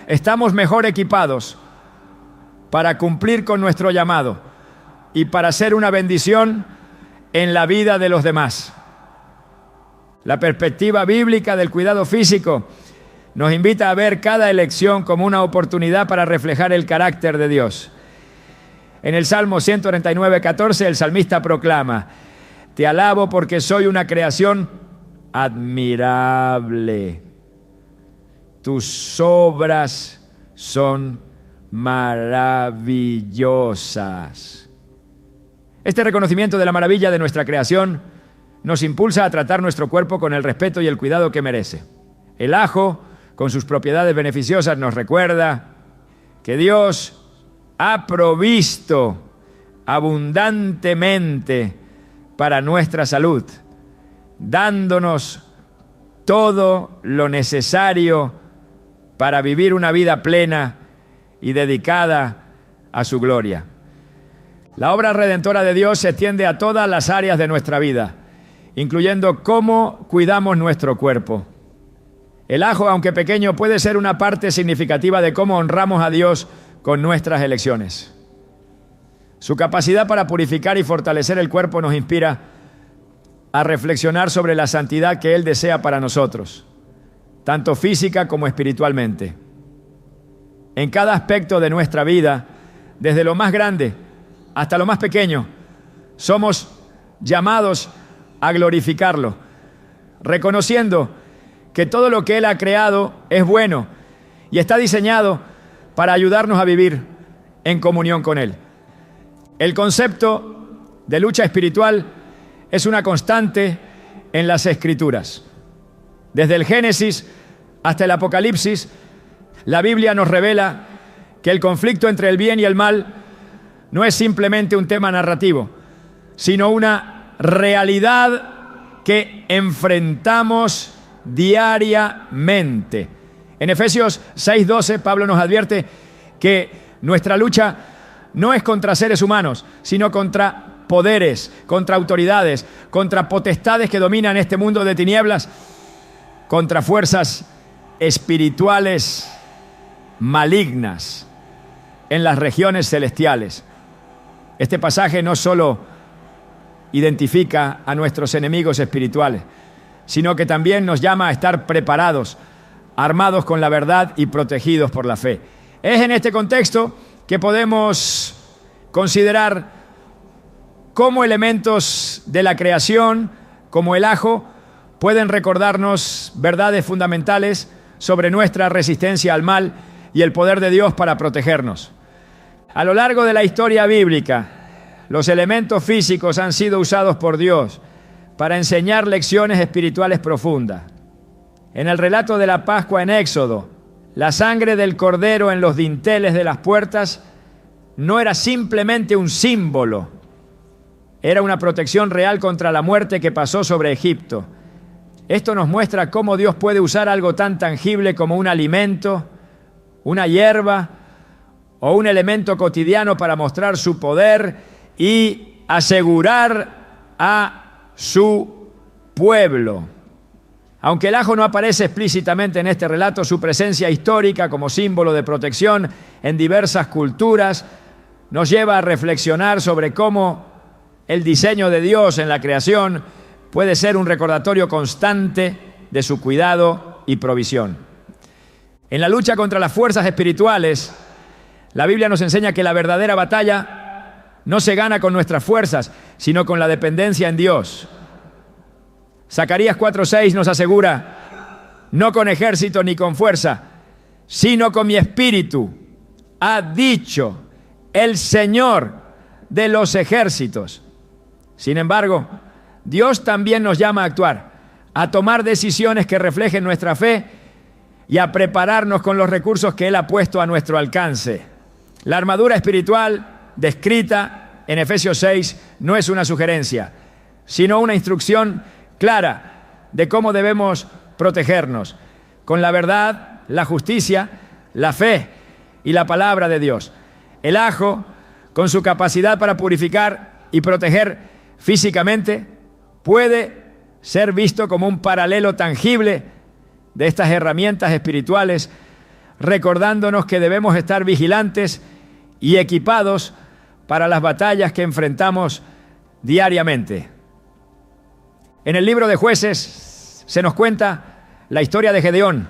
estamos mejor equipados para cumplir con nuestro llamado y para ser una bendición en la vida de los demás. La perspectiva bíblica del cuidado físico nos invita a ver cada elección como una oportunidad para reflejar el carácter de Dios. En el Salmo 139:14, el salmista proclama: Te alabo porque soy una creación admirable. Tus obras son maravillosas. Este reconocimiento de la maravilla de nuestra creación nos impulsa a tratar nuestro cuerpo con el respeto y el cuidado que merece. El ajo, con sus propiedades beneficiosas, nos recuerda que Dios ha provisto abundantemente para nuestra salud, dándonos todo lo necesario para vivir una vida plena y dedicada a su gloria. La obra redentora de Dios se extiende a todas las áreas de nuestra vida, incluyendo cómo cuidamos nuestro cuerpo. El ajo, aunque pequeño, puede ser una parte significativa de cómo honramos a Dios con nuestras elecciones. Su capacidad para purificar y fortalecer el cuerpo nos inspira a reflexionar sobre la santidad que Él desea para nosotros, tanto física como espiritualmente. En cada aspecto de nuestra vida, desde lo más grande hasta lo más pequeño, somos llamados a glorificarlo, reconociendo que todo lo que Él ha creado es bueno y está diseñado para ayudarnos a vivir en comunión con Él. El concepto de lucha espiritual es una constante en las Escrituras. Desde el Génesis hasta el Apocalipsis, la Biblia nos revela que el conflicto entre el bien y el mal no es simplemente un tema narrativo, sino una realidad que enfrentamos diariamente. En Efesios 6:12, Pablo nos advierte que nuestra lucha no es contra seres humanos, sino contra poderes, contra autoridades, contra potestades que dominan este mundo de tinieblas, contra fuerzas espirituales malignas en las regiones celestiales. Este pasaje no solo identifica a nuestros enemigos espirituales, sino que también nos llama a estar preparados, armados con la verdad y protegidos por la fe. Es en este contexto que podemos considerar cómo elementos de la creación, como el ajo, pueden recordarnos verdades fundamentales sobre nuestra resistencia al mal y el poder de Dios para protegernos. A lo largo de la historia bíblica, los elementos físicos han sido usados por Dios para enseñar lecciones espirituales profundas. En el relato de la Pascua en Éxodo, la sangre del cordero en los dinteles de las puertas no era simplemente un símbolo, era una protección real contra la muerte que pasó sobre Egipto. Esto nos muestra cómo Dios puede usar algo tan tangible como un alimento, una hierba o un elemento cotidiano para mostrar su poder y asegurar a su pueblo. Aunque el ajo no aparece explícitamente en este relato, su presencia histórica como símbolo de protección en diversas culturas nos lleva a reflexionar sobre cómo el diseño de Dios en la creación puede ser un recordatorio constante de su cuidado y provisión. En la lucha contra las fuerzas espirituales, la Biblia nos enseña que la verdadera batalla no se gana con nuestras fuerzas, sino con la dependencia en Dios. Zacarías 4:6 nos asegura: no con ejército ni con fuerza, sino con mi espíritu, ha dicho el Señor de los ejércitos. Sin embargo, Dios también nos llama a actuar, a tomar decisiones que reflejen nuestra fe y a prepararnos con los recursos que Él ha puesto a nuestro alcance. La armadura espiritual descrita en Efesios 6 no es una sugerencia, sino una instrucción clara de cómo debemos protegernos con la verdad, la justicia, la fe y la palabra de Dios. El ajo, con su capacidad para purificar y proteger físicamente, puede ser visto como un paralelo tangible de estas herramientas espirituales, recordándonos que debemos estar vigilantes y equipados para las batallas que enfrentamos diariamente. En el libro de Jueces se nos cuenta la historia de Gedeón,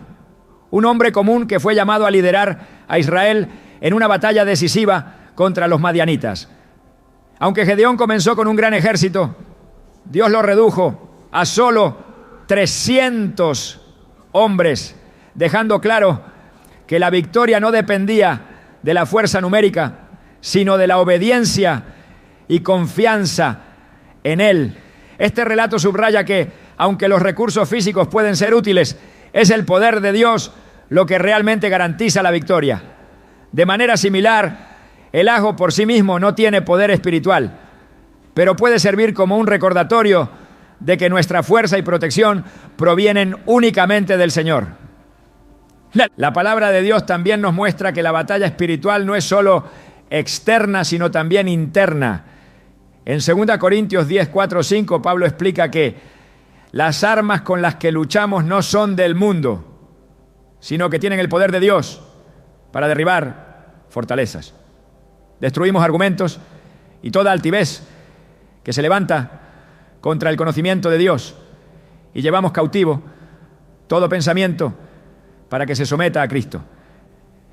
un hombre común que fue llamado a liderar a Israel en una batalla decisiva contra los madianitas. Aunque Gedeón comenzó con un gran ejército, Dios lo redujo a solo 300 hombres, dejando claro que la victoria no dependía de la fuerza numérica, sino de la obediencia y confianza en Él. Este relato subraya que, aunque los recursos físicos pueden ser útiles, es el poder de Dios lo que realmente garantiza la victoria. De manera similar, el ajo por sí mismo no tiene poder espiritual, pero puede servir como un recordatorio de que nuestra fuerza y protección provienen únicamente del Señor. La palabra de Dios también nos muestra que la batalla espiritual no es solo externa, sino también interna. En 2 Corintios 10, 4, 5, Pablo explica que las armas con las que luchamos no son del mundo, sino que tienen el poder de Dios para derribar fortalezas. Destruimos argumentos y toda altivez que se levanta contra el conocimiento de Dios y llevamos cautivo todo pensamiento para que se someta a Cristo.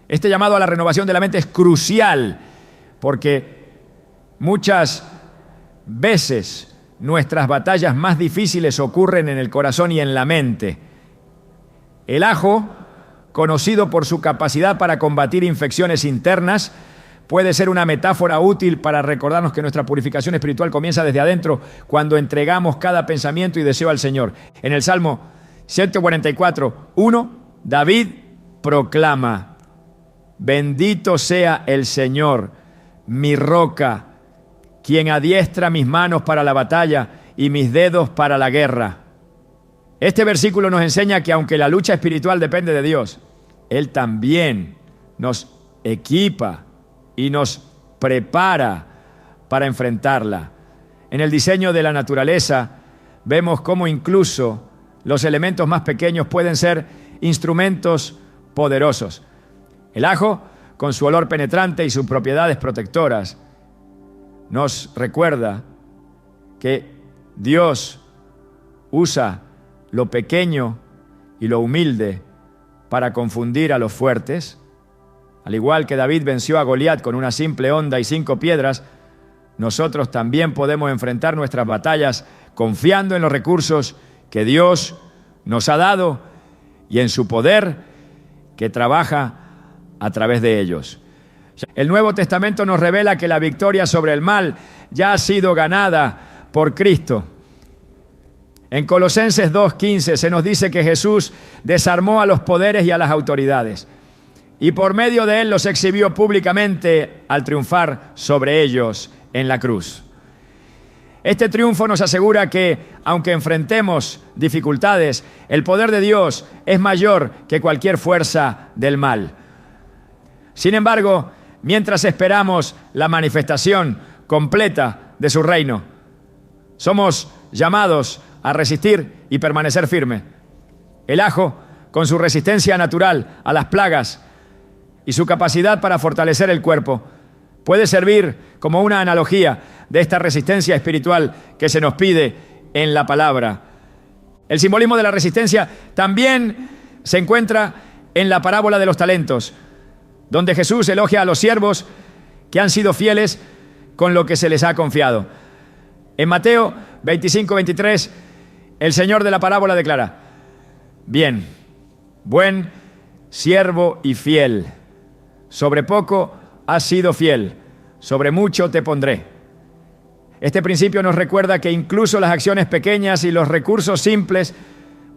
Este llamado a la renovación de la mente es crucial porque muchas veces nuestras batallas más difíciles ocurren en el corazón y en la mente. El ajo, conocido por su capacidad para combatir infecciones internas, puede ser una metáfora útil para recordarnos que nuestra purificación espiritual comienza desde adentro cuando entregamos cada pensamiento y deseo al Señor. En el Salmo 144, 1, David proclama: bendito sea el Señor, mi roca, quien adiestra mis manos para la batalla y mis dedos para la guerra. Este versículo nos enseña que aunque la lucha espiritual depende de Dios, Él también nos equipa y nos prepara para enfrentarla. En el diseño de la naturaleza vemos cómo incluso los elementos más pequeños pueden ser instrumentos poderosos. El ajo, con su olor penetrante y sus propiedades protectoras, nos recuerda que Dios usa lo pequeño y lo humilde para confundir a los fuertes. Al igual que David venció a Goliat con una simple honda y 5 piedras, nosotros también podemos enfrentar nuestras batallas confiando en los recursos que Dios nos ha dado y en su poder que trabaja a través de ellos. El Nuevo Testamento nos revela que la victoria sobre el mal ya ha sido ganada por Cristo. En Colosenses 2:15 se nos dice que Jesús desarmó a los poderes y a las autoridades. y por medio de él los exhibió públicamente al triunfar sobre ellos en la cruz. Este triunfo nos asegura que, aunque enfrentemos dificultades, el poder de Dios es mayor que cualquier fuerza del mal. Sin embargo, mientras esperamos la manifestación completa de su reino, somos llamados a resistir y permanecer firmes. El ajo, con su resistencia natural a las plagas y su capacidad para fortalecer el cuerpo, puede servir como una analogía de esta resistencia espiritual que se nos pide en la palabra. El simbolismo de la resistencia también se encuentra en la parábola de los talentos, donde Jesús elogia a los siervos que han sido fieles con lo que se les ha confiado. En Mateo 25-23, el Señor de la parábola declara: bien, buen siervo y fiel, sobre poco has sido fiel, sobre mucho te pondré. Este principio nos recuerda que incluso las acciones pequeñas y los recursos simples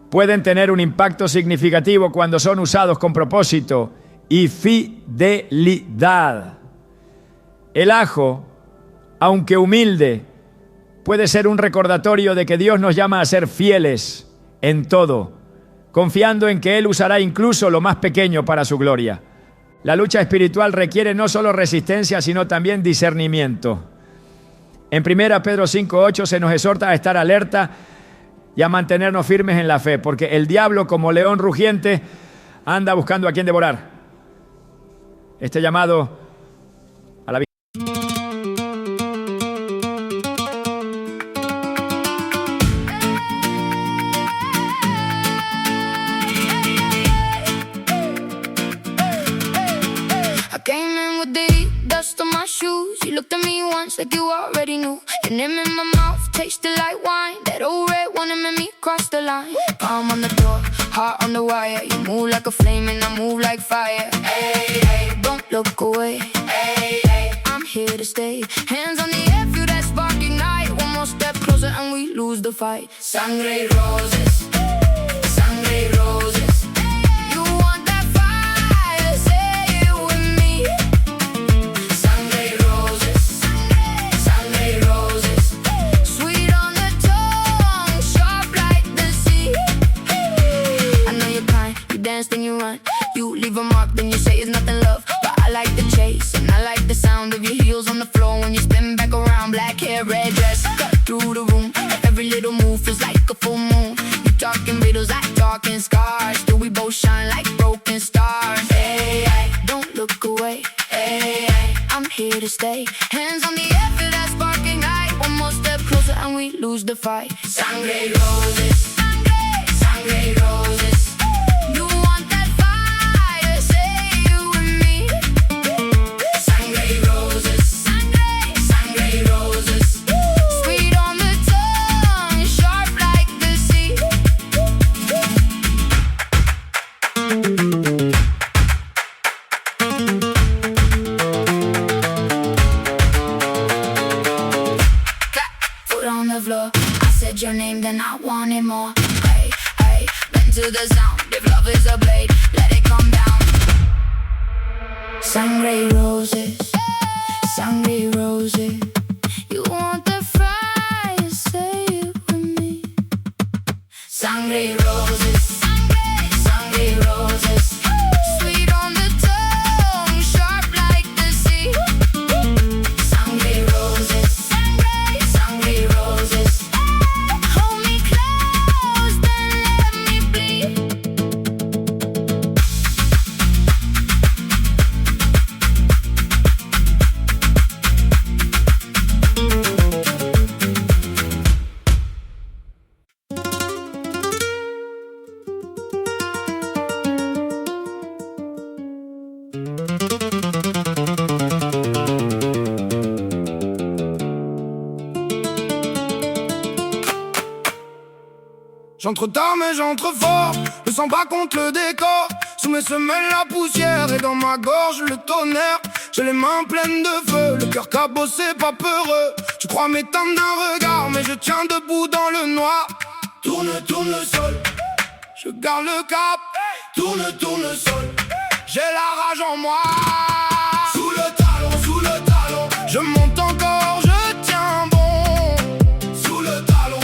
pueden tener un impacto significativo cuando son usados con propósito y fidelidad. El ajo, aunque humilde, puede ser un recordatorio de que Dios nos llama a ser fieles en todo, confiando en que Él usará incluso lo más pequeño para su gloria. La lucha espiritual requiere no solo resistencia, sino también discernimiento. En 1 Pedro 5:8 se nos exhorta a estar alerta y a mantenernos firmes en la fe, porque el diablo, como león rugiente, anda buscando a quien devorar. Este llamado a la You looked at me once like you already knew. Your name in my mouth tasted like wine. That old red one that made me cross the line. Palm on the door, heart on the wire. You move like a flame and I move like fire. Hey, hey, don't look away. Hey, hey, I'm here to stay. Hands on the air, feel that spark ignite. One more step closer and we lose the fight. Sangre y roses, sangre y roses. Then you run, you leave a mark, then you say it's nothing love. But I like the chase, and I like the sound of your heels on the floor when you spin back around. Black hair, red dress, cut through the room. Every little move feels like a full moon. You talking riddles, I talking scars. Still we both shine like broken stars. Hey, hey, don't look away. Hey, hey, I'm here to stay. Hands on the air, feel that sparking light. One more step closer and we lose the fight. Sangre y roses, sangre, sangre y roses. Your name, then I wanted more. Hey, hey, bend to the sound. If love is a blade, let it come down. Sangre y roses, sangre y roses. You want the fire, say it with me. Sangre y roses, sangre, sangre y roses. Sweet on the tongue, sharp like the sea. Sangre y roses, sangre, sangre y roses. J'entre tard mais j'entre fort, le sang bat contre le décor. Sous mes semelles la poussière et dans ma gorge le tonnerre. J'ai les mains pleines de feu, le cœur cabossé, pas peureux. Je crois m'éteindre d'un regard mais je tiens debout dans le noir. Tourne, tourne le sol, je garde le cap. Tourne, tourne le sol, j'ai la rage en moi. Sous le talon, je monte encore, je tiens bon. Sous le talon,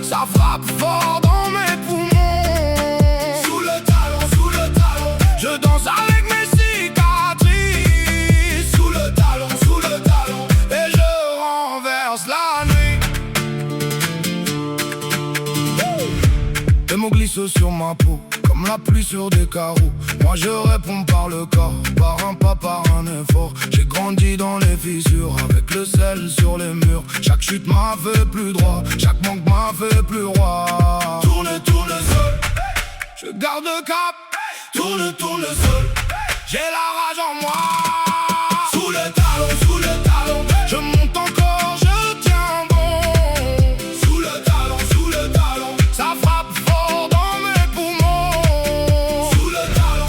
ça frappe fort dans mes poumons. Sous le talon, je danse avec mes cicatrices. Sous le talon, et je renverse la nuit. Les mots glissent sur ma peau, comme la pluie sur des carreaux. Moi je réponds par le corps, par un pas, par un effort. J'ai grandi dans les fissures, avec le sel sur les murs. Chaque chute m'a fait plus droit, chaque manque m'a fait plus roi. Tourne seul, je garde le cap. Tourne seul, j'ai la rage en moi. Sous le talon, je monte encore, je tiens bon. Sous le talon, ça frappe fort dans mes poumons. Sous le talon,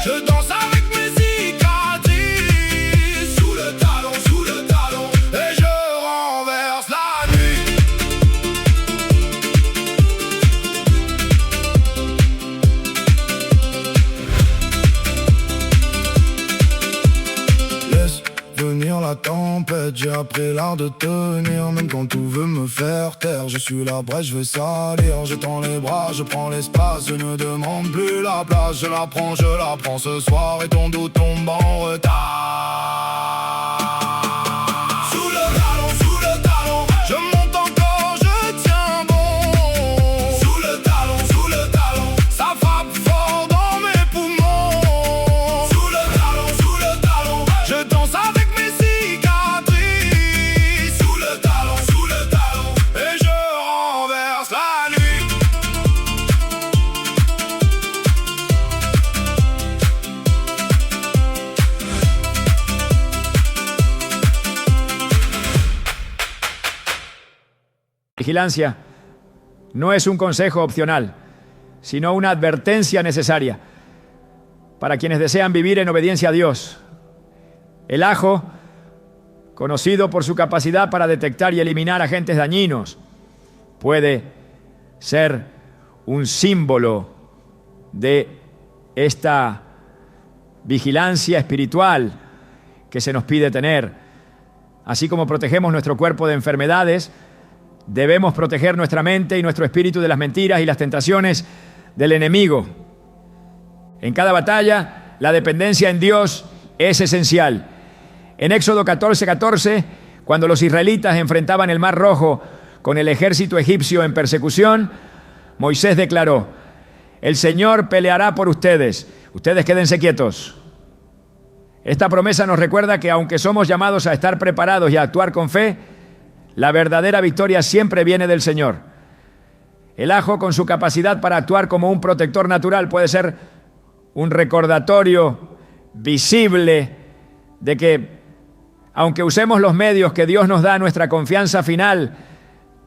je danse avec mes cicatrices. Sous le talon, et je renverse la nuit. Laisse venir la tempête, j'ai appris l'art de tenir. Même quand tout veut me faire taire, je suis la brèche, je vais salir. Je tends les bras, je prends l'espace, je ne demande plus la place. Je la prends ce soir et ton dos tombe en retard. Sous le talon, je monte encore, je tiens bon. Sous le talon, ça frappe fort dans mes poumons. Sous le talon, je danse avec mes cicatrices. Sous le talon, et je renverse la nuit. Vigilancia no es un consejo opcional, sino una advertencia necesaria para quienes desean vivir en obediencia a Dios. El ajo, conocido por su capacidad para detectar y eliminar agentes dañinos, puede ser un símbolo de esta vigilancia espiritual que se nos pide tener. Así como protegemos nuestro cuerpo de enfermedades, debemos proteger nuestra mente y nuestro espíritu de las mentiras y las tentaciones del enemigo. En cada batalla, la dependencia en Dios es esencial. En Éxodo 14:14, cuando los israelitas enfrentaban el Mar Rojo con el ejército egipcio en persecución, Moisés declaró: el Señor peleará por ustedes, ustedes quédense quietos. Esta promesa nos recuerda que aunque somos llamados a estar preparados y a actuar con fe, la verdadera victoria siempre viene del Señor. El ajo, con su capacidad para actuar como un protector natural, puede ser un recordatorio visible de que, aunque usemos los medios que Dios nos da, nuestra confianza final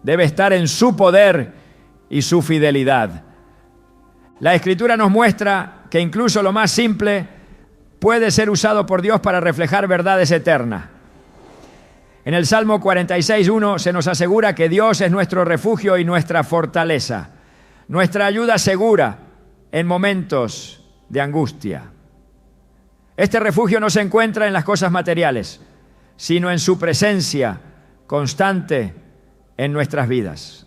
debe estar en su poder y su fidelidad. La Escritura nos muestra que incluso lo más simple puede ser usado por Dios para reflejar verdades eternas. En el Salmo 46:1 se nos asegura que Dios es nuestro refugio y nuestra fortaleza, nuestra ayuda segura en momentos de angustia. Este refugio no se encuentra en las cosas materiales, sino en su presencia constante en nuestras vidas.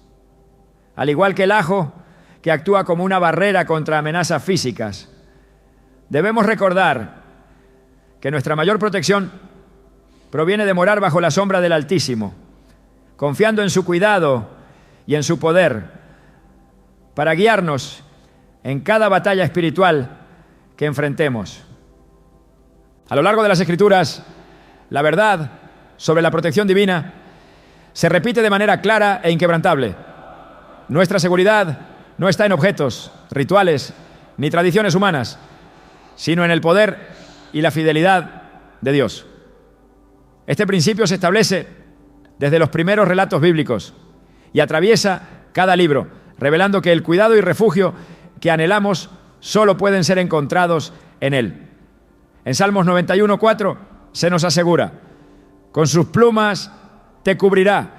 Al igual que el ajo, que actúa como una barrera contra amenazas físicas, debemos recordar que nuestra mayor protección proviene de morar bajo la sombra del Altísimo, confiando en su cuidado y en su poder para guiarnos en cada batalla espiritual que enfrentemos. A lo largo de las Escrituras, la verdad sobre la protección divina se repite de manera clara e inquebrantable. Nuestra seguridad no está en objetos, rituales ni tradiciones humanas, sino en el poder y la fidelidad de Dios. Este principio se establece desde los primeros relatos bíblicos y atraviesa cada libro, revelando que el cuidado y refugio que anhelamos solo pueden ser encontrados en Él. En Salmos 91:4 se nos asegura: con sus plumas te cubrirá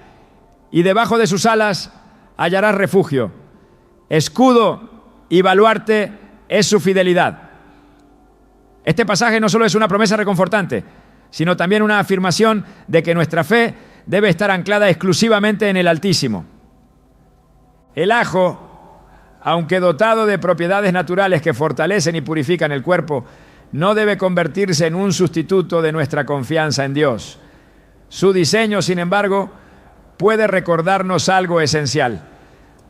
y debajo de sus alas hallarás refugio. Escudo y baluarte es su fidelidad. Este pasaje no solo es una promesa reconfortante, sino también una afirmación de que nuestra fe debe estar anclada exclusivamente en el Altísimo. El ajo, aunque dotado de propiedades naturales que fortalecen y purifican el cuerpo, no debe convertirse en un sustituto de nuestra confianza en Dios. Su diseño, sin embargo, puede recordarnos algo esencial.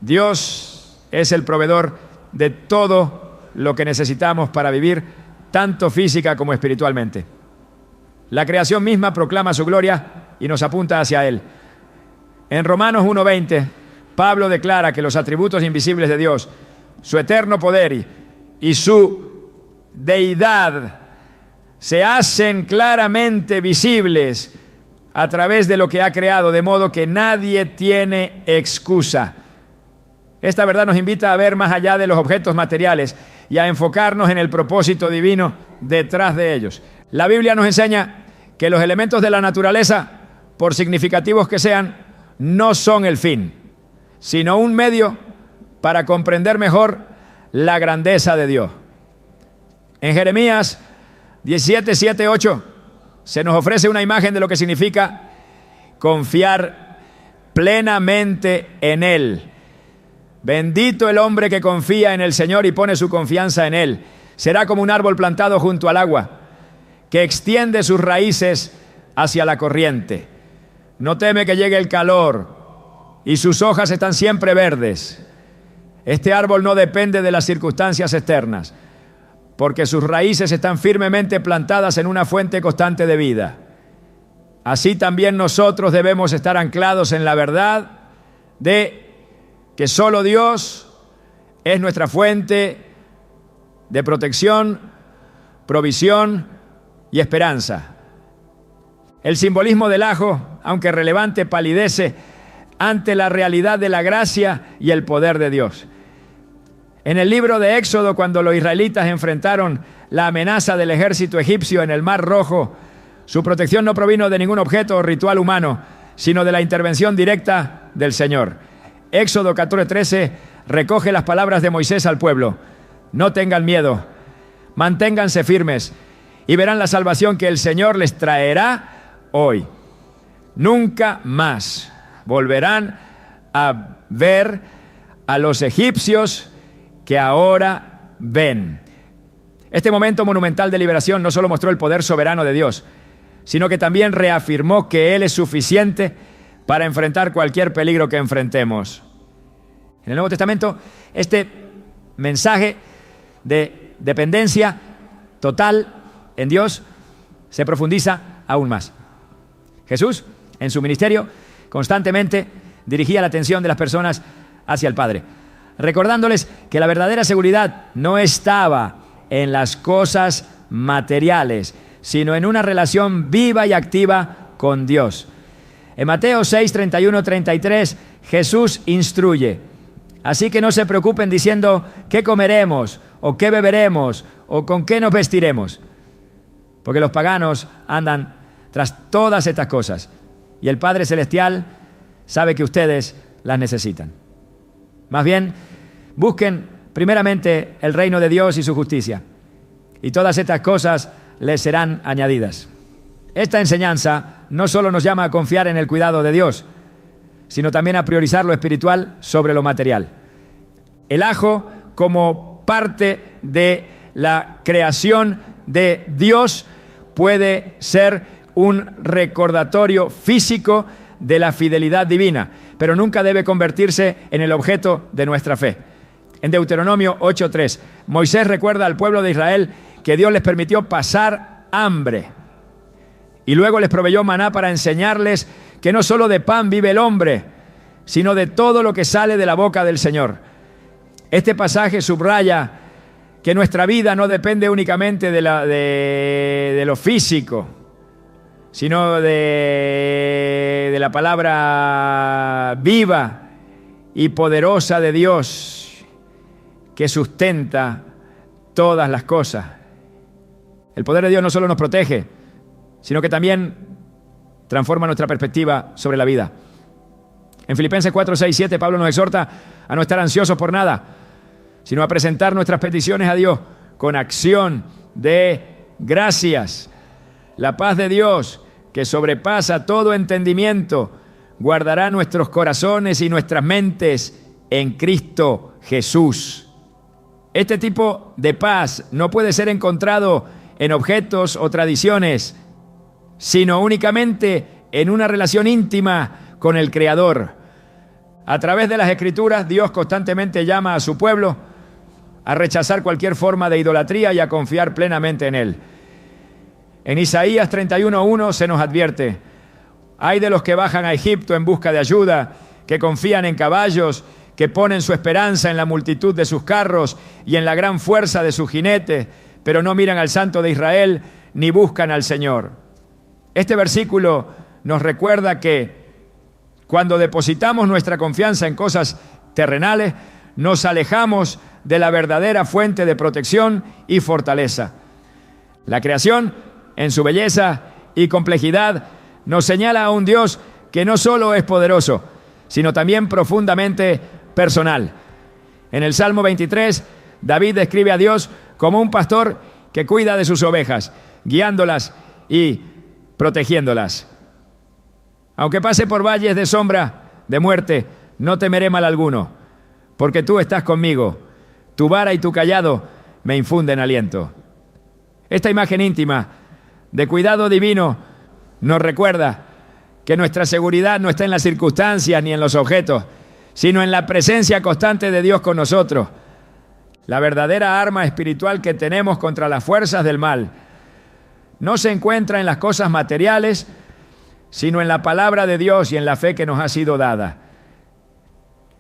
Dios es el proveedor de todo lo que necesitamos para vivir, tanto física como espiritualmente. La creación misma proclama su gloria y nos apunta hacia Él. En Romanos 1:20, Pablo declara que los atributos invisibles de Dios, su eterno poder y su deidad, se hacen claramente visibles a través de lo que ha creado, de modo que nadie tiene excusa. Esta verdad nos invita a ver más allá de los objetos materiales y a enfocarnos en el propósito divino detrás de ellos. La Biblia nos enseña que los elementos de la naturaleza, por significativos que sean, no son el fin, sino un medio para comprender mejor la grandeza de Dios. En Jeremías 17, 7, 8 se nos ofrece una imagen de lo que significa confiar plenamente en Él. Bendito el hombre que confía en el Señor y pone su confianza en Él. Será como un árbol plantado junto al agua, que extiende sus raíces hacia la corriente. No teme que llegue el calor y sus hojas están siempre verdes. Este árbol no depende de las circunstancias externas, porque sus raíces están firmemente plantadas en una fuente constante de vida. Así también nosotros debemos estar anclados en la verdad de que solo Dios es nuestra fuente de protección, provisión y esperanza. El simbolismo del ajo, aunque relevante, palidece ante la realidad de la gracia y el poder de Dios. En el libro de Éxodo, cuando los israelitas enfrentaron la amenaza del ejército egipcio en el Mar Rojo, su protección no provino de ningún objeto o ritual humano, sino de la intervención directa del Señor. Éxodo 14:13 recoge las palabras de Moisés al pueblo: no tengan miedo, manténganse firmes y verán la salvación que el Señor les traerá hoy. Nunca más volverán a ver a los egipcios que ahora ven. Este momento monumental de liberación no solo mostró el poder soberano de Dios, sino que también reafirmó que Él es suficiente para enfrentar cualquier peligro que enfrentemos. En el Nuevo Testamento, este mensaje de dependencia total en Dios se profundiza aún más. Jesús, en su ministerio, constantemente dirigía la atención de las personas hacia el Padre, recordándoles que la verdadera seguridad no estaba en las cosas materiales, sino en una relación viva y activa con Dios. En Mateo 6, 31, 33, Jesús instruye: así que no se preocupen diciendo qué comeremos, o qué beberemos, o con qué nos vestiremos, porque los paganos andan tras todas estas cosas, y el Padre Celestial sabe que ustedes las necesitan. Más bien, busquen primeramente el reino de Dios y su justicia, y todas estas cosas les serán añadidas. Esta enseñanza no solo nos llama a confiar en el cuidado de Dios, sino también a priorizar lo espiritual sobre lo material. El ajo, como parte de la creación de Dios, puede ser un recordatorio físico de la fidelidad divina, pero nunca debe convertirse en el objeto de nuestra fe. En Deuteronomio 8:3, Moisés recuerda al pueblo de Israel que Dios les permitió pasar hambre y luego les proveyó maná para enseñarles que no solo de pan vive el hombre, sino de todo lo que sale de la boca del Señor. Este pasaje subraya que nuestra vida no depende únicamente de lo físico, sino de la palabra viva y poderosa de Dios que sustenta todas las cosas. El poder de Dios no solo nos protege, sino que también transforma nuestra perspectiva sobre la vida. En Filipenses 4, 6, 7, Pablo nos exhorta a no estar ansiosos por nada, sino a presentar nuestras peticiones a Dios con acción de gracias. La paz de Dios, que sobrepasa todo entendimiento, guardará nuestros corazones y nuestras mentes en Cristo Jesús. Este tipo de paz no puede ser encontrado en objetos o tradiciones, sino únicamente en una relación íntima con el Creador. A través de las Escrituras, Dios constantemente llama a su pueblo a rechazar cualquier forma de idolatría y a confiar plenamente en Él. En Isaías 31:1 se nos advierte: hay de los que bajan a Egipto en busca de ayuda, que confían en caballos, que ponen su esperanza en la multitud de sus carros y en la gran fuerza de sus jinetes, pero no miran al Santo de Israel ni buscan al Señor. Este versículo nos recuerda que cuando depositamos nuestra confianza en cosas terrenales, nos alejamos de la verdadera fuente de protección y fortaleza. La creación, en su belleza y complejidad, nos señala a un Dios que no solo es poderoso, sino también profundamente personal. En el Salmo 23, David describe a Dios como un pastor que cuida de sus ovejas, guiándolas y protegiéndolas. Aunque pase por valles de sombra, de muerte, no temeré mal alguno, porque tú estás conmigo. Tu vara y tu cayado me infunden aliento. Esta imagen íntima de cuidado divino nos recuerda que nuestra seguridad no está en las circunstancias ni en los objetos, sino en la presencia constante de Dios con nosotros. La verdadera arma espiritual que tenemos contra las fuerzas del mal no se encuentra en las cosas materiales, sino en la palabra de Dios y en la fe que nos ha sido dada.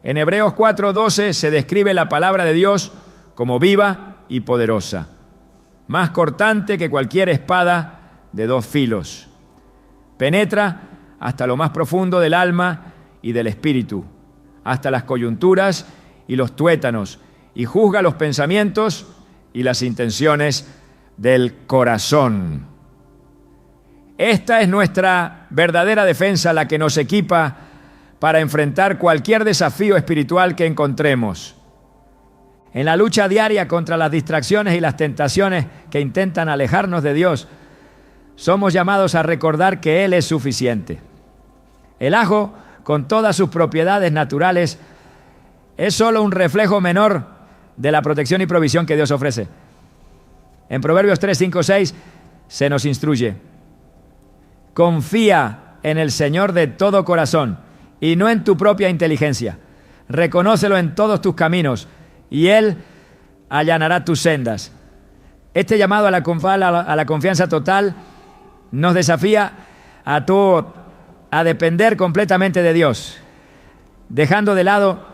En Hebreos 4:12 se describe la palabra de Dios como viva y poderosa, más cortante que cualquier espada de 2 filos. Penetra hasta lo más profundo del alma y del espíritu, hasta las coyunturas y los tuétanos, y juzga los pensamientos y las intenciones del corazón. Esta es nuestra verdadera defensa, la que nos equipa para enfrentar cualquier desafío espiritual que encontremos. En la lucha diaria contra las distracciones y las tentaciones que intentan alejarnos de Dios, somos llamados a recordar que Él es suficiente. El ajo, con todas sus propiedades naturales, es solo un reflejo menor de la protección y provisión que Dios ofrece. En Proverbios 3, 5, 6 se nos instruye: confía en el Señor de todo corazón y no en tu propia inteligencia. Reconócelo en todos tus caminos y Él allanará tus sendas. Este llamado a la confianza total nos desafía a depender completamente de Dios, dejando de lado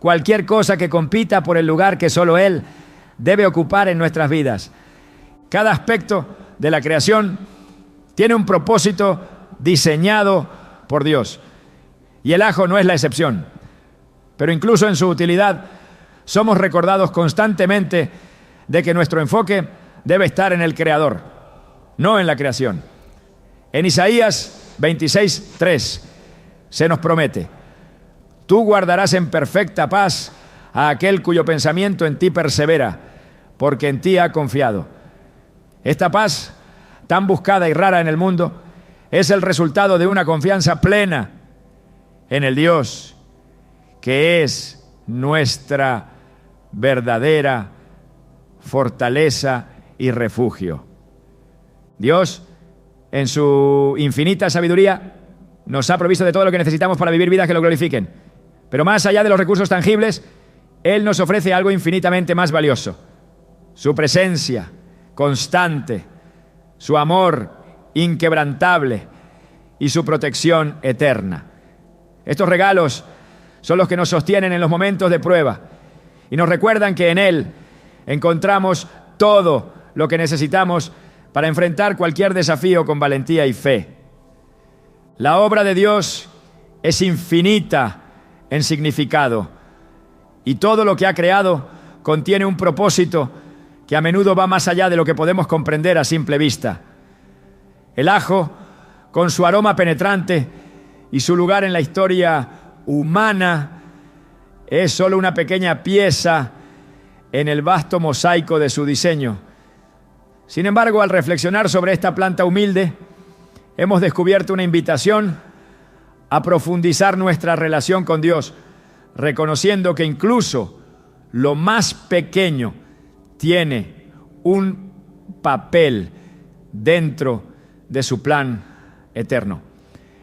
cualquier cosa que compita por el lugar que solo Él debe ocupar en nuestras vidas. Cada aspecto de la creación tiene un propósito diseñado por Dios, y el ajo no es la excepción. Pero incluso en su utilidad somos recordados constantemente de que nuestro enfoque debe estar en el Creador, no en la creación. En Isaías 26:3 se nos promete: tú guardarás en perfecta paz a aquel cuyo pensamiento en ti persevera, porque en ti ha confiado. Esta paz, tan buscada y rara en el mundo, es el resultado de una confianza plena en el Dios que es nuestra verdadera fortaleza y refugio. Dios, en su infinita sabiduría, nos ha provisto de todo lo que necesitamos para vivir vidas que lo glorifiquen. Pero más allá de los recursos tangibles, Él nos ofrece algo infinitamente más valioso: su presencia constante, su amor inquebrantable y su protección eterna. Estos regalos son los que nos sostienen en los momentos de prueba y nos recuerdan que en Él encontramos todo lo que necesitamos para enfrentar cualquier desafío con valentía y fe. La obra de Dios es infinita en significado y todo lo que ha creado contiene un propósito que a menudo va más allá de lo que podemos comprender a simple vista. El ajo, con su aroma penetrante y su lugar en la historia humana, es solo una pequeña pieza en el vasto mosaico de su diseño. Sin embargo, al reflexionar sobre esta planta humilde, hemos descubierto una invitación a profundizar nuestra relación con Dios, reconociendo que incluso lo más pequeño tiene un papel dentro de su plan eterno.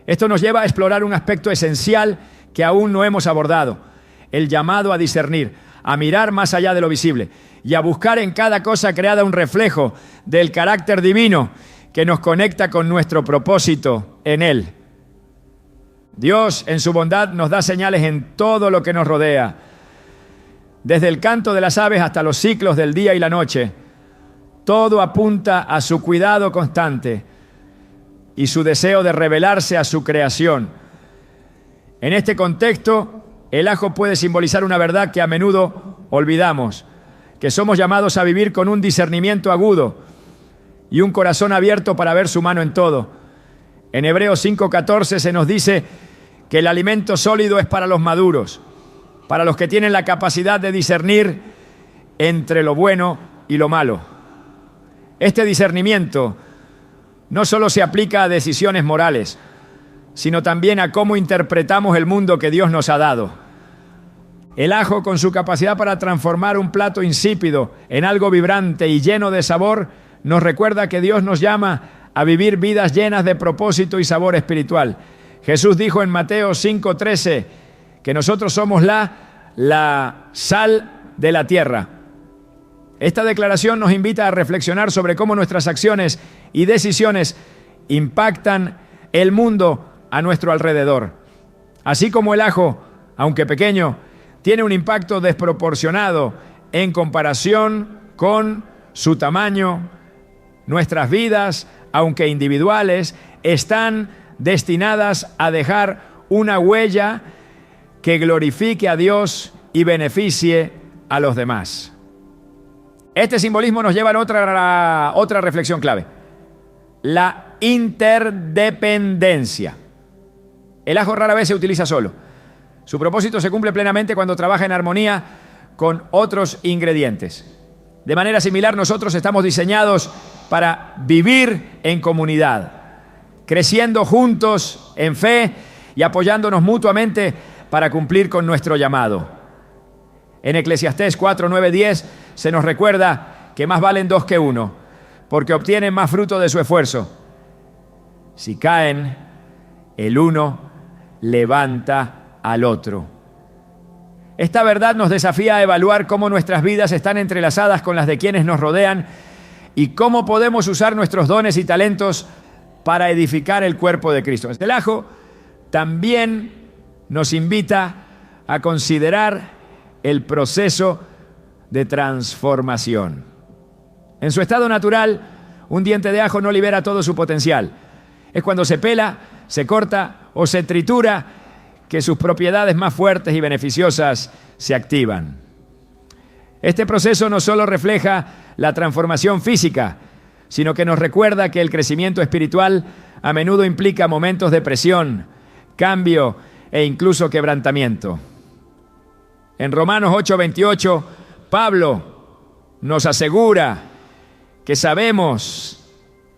Esto nos lleva a explorar un aspecto esencial que aún no hemos abordado: el llamado a discernir, a mirar más allá de lo visible y a buscar en cada cosa creada un reflejo del carácter divino que nos conecta con nuestro propósito en Él. Dios, en su bondad, nos da señales en todo lo que nos rodea, desde el canto de las aves hasta los ciclos del día y la noche. Todo apunta a su cuidado constante y su deseo de revelarse a su creación. En este contexto, el ajo puede simbolizar una verdad que a menudo olvidamos, que somos llamados a vivir con un discernimiento agudo y un corazón abierto para ver su mano en todo. En Hebreos 5:14 se nos dice que el alimento sólido es para los maduros, para los que tienen la capacidad de discernir entre lo bueno y lo malo. Este discernimiento no solo se aplica a decisiones morales, sino también a cómo interpretamos el mundo que Dios nos ha dado. El ajo, con su capacidad para transformar un plato insípido en algo vibrante y lleno de sabor, nos recuerda que Dios nos llama a vivir vidas llenas de propósito y sabor espiritual. Jesús dijo en Mateo 5:13 que nosotros somos la sal de la tierra. Esta declaración nos invita a reflexionar sobre cómo nuestras acciones y decisiones impactan el mundo a nuestro alrededor. Así como el ajo, aunque pequeño, tiene un impacto desproporcionado en comparación con su tamaño, nuestras vidas, aunque individuales, están destinadas a dejar una huella que glorifique a Dios y beneficie a los demás. Este simbolismo nos lleva a otra reflexión clave: la interdependencia. El ajo rara vez se utiliza solo. Su propósito se cumple plenamente cuando trabaja en armonía con otros ingredientes. De manera similar, nosotros estamos diseñados para vivir en comunidad, creciendo juntos en fe y apoyándonos mutuamente para cumplir con nuestro llamado. En Eclesiastés 4, 9, 10 se nos recuerda que más valen dos que uno, porque obtienen más fruto de su esfuerzo. Si caen, el uno levanta al otro. Esta verdad nos desafía a evaluar cómo nuestras vidas están entrelazadas con las de quienes nos rodean y cómo podemos usar nuestros dones y talentos para edificar el cuerpo de Cristo. El ajo también nos invita a considerar el proceso de transformación. En su estado natural, un diente de ajo no libera todo su potencial. Es cuando se pela, se corta o se tritura que sus propiedades más fuertes y beneficiosas se activan. Este proceso no solo refleja la transformación física, sino que nos recuerda que el crecimiento espiritual a menudo implica momentos de presión, cambio e incluso quebrantamiento. En Romanos 8:28, Pablo nos asegura que sabemos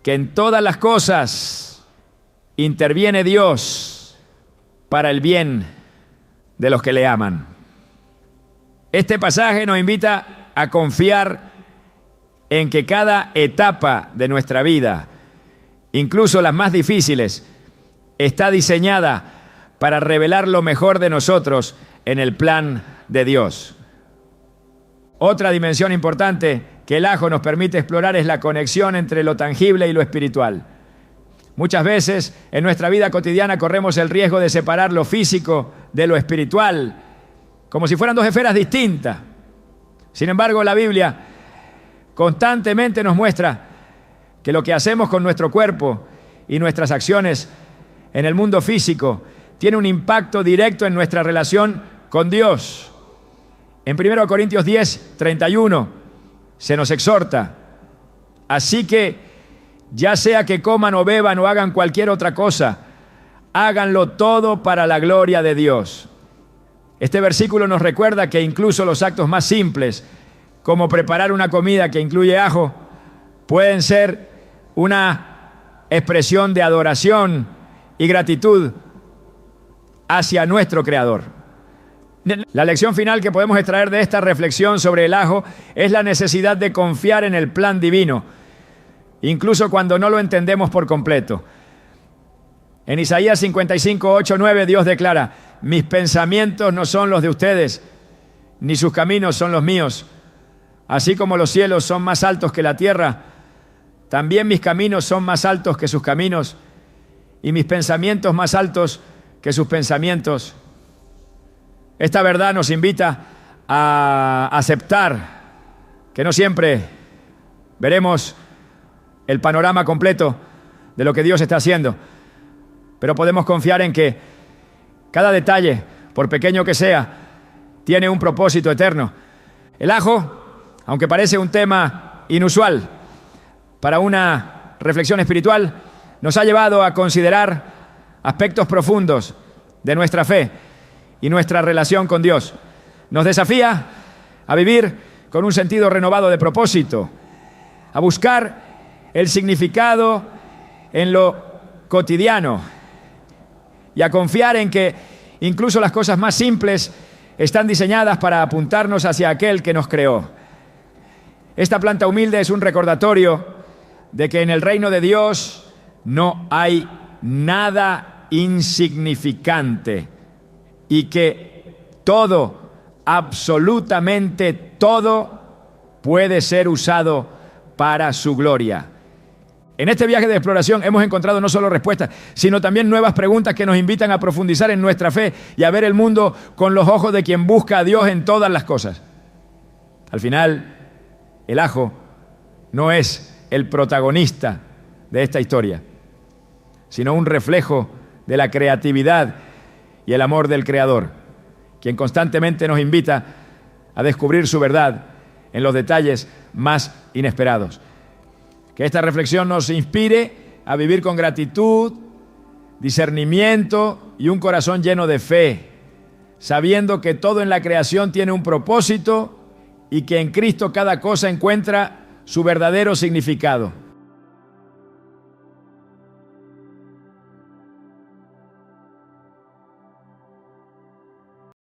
que en todas las cosas interviene Dios para el bien de los que le aman. Este pasaje nos invita a confiar en que cada etapa de nuestra vida, incluso las más difíciles, está diseñada para revelar lo mejor de nosotros en el plan de Dios. Otra dimensión importante que el ajo nos permite explorar es la conexión entre lo tangible y lo espiritual. Muchas veces en nuestra vida cotidiana corremos el riesgo de separar lo físico de lo espiritual, como si fueran dos esferas distintas. Sin embargo, la Biblia constantemente nos muestra que lo que hacemos con nuestro cuerpo y nuestras acciones en el mundo físico tiene un impacto directo en nuestra relación con Dios. En 1 Corintios 10, 31 se nos exhorta: así que ya sea que coman o beban o hagan cualquier otra cosa, háganlo todo para la gloria de Dios. Este versículo nos recuerda que incluso los actos más simples, como preparar una comida que incluye ajo, pueden ser una expresión de adoración y gratitud hacia nuestro Creador. La lección final que podemos extraer de esta reflexión sobre el ajo es la necesidad de confiar en el plan divino, incluso cuando no lo entendemos por completo. En Isaías 55, 8, 9, Dios declara: mis pensamientos no son los de ustedes, ni sus caminos son los míos. Así como los cielos son más altos que la tierra, también mis caminos son más altos que sus caminos, y mis pensamientos más altos que sus pensamientos. Esta verdad nos invita a aceptar que no siempre veremos el panorama completo de lo que Dios está haciendo, pero podemos confiar en que cada detalle, por pequeño que sea, tiene un propósito eterno. El ajo, aunque parece un tema inusual para una reflexión espiritual, nos ha llevado a considerar aspectos profundos de nuestra fe y nuestra relación con Dios. Nos desafía a vivir con un sentido renovado de propósito, a buscar el significado en lo cotidiano y a confiar en que incluso las cosas más simples están diseñadas para apuntarnos hacia aquel que nos creó. Esta planta humilde es un recordatorio de que en el reino de Dios no hay nada insignificante y que todo, absolutamente todo, puede ser usado para su gloria. En este viaje de exploración hemos encontrado no solo respuestas, sino también nuevas preguntas que nos invitan a profundizar en nuestra fe y a ver el mundo con los ojos de quien busca a Dios en todas las cosas. Al final, el ajo no es el protagonista de esta historia, sino un reflejo de la creatividad y el amor del Creador, quien constantemente nos invita a descubrir su verdad en los detalles más inesperados. Que esta reflexión nos inspire a vivir con gratitud, discernimiento y un corazón lleno de fe, sabiendo que todo en la creación tiene un propósito y que en Cristo cada cosa encuentra su verdadero significado.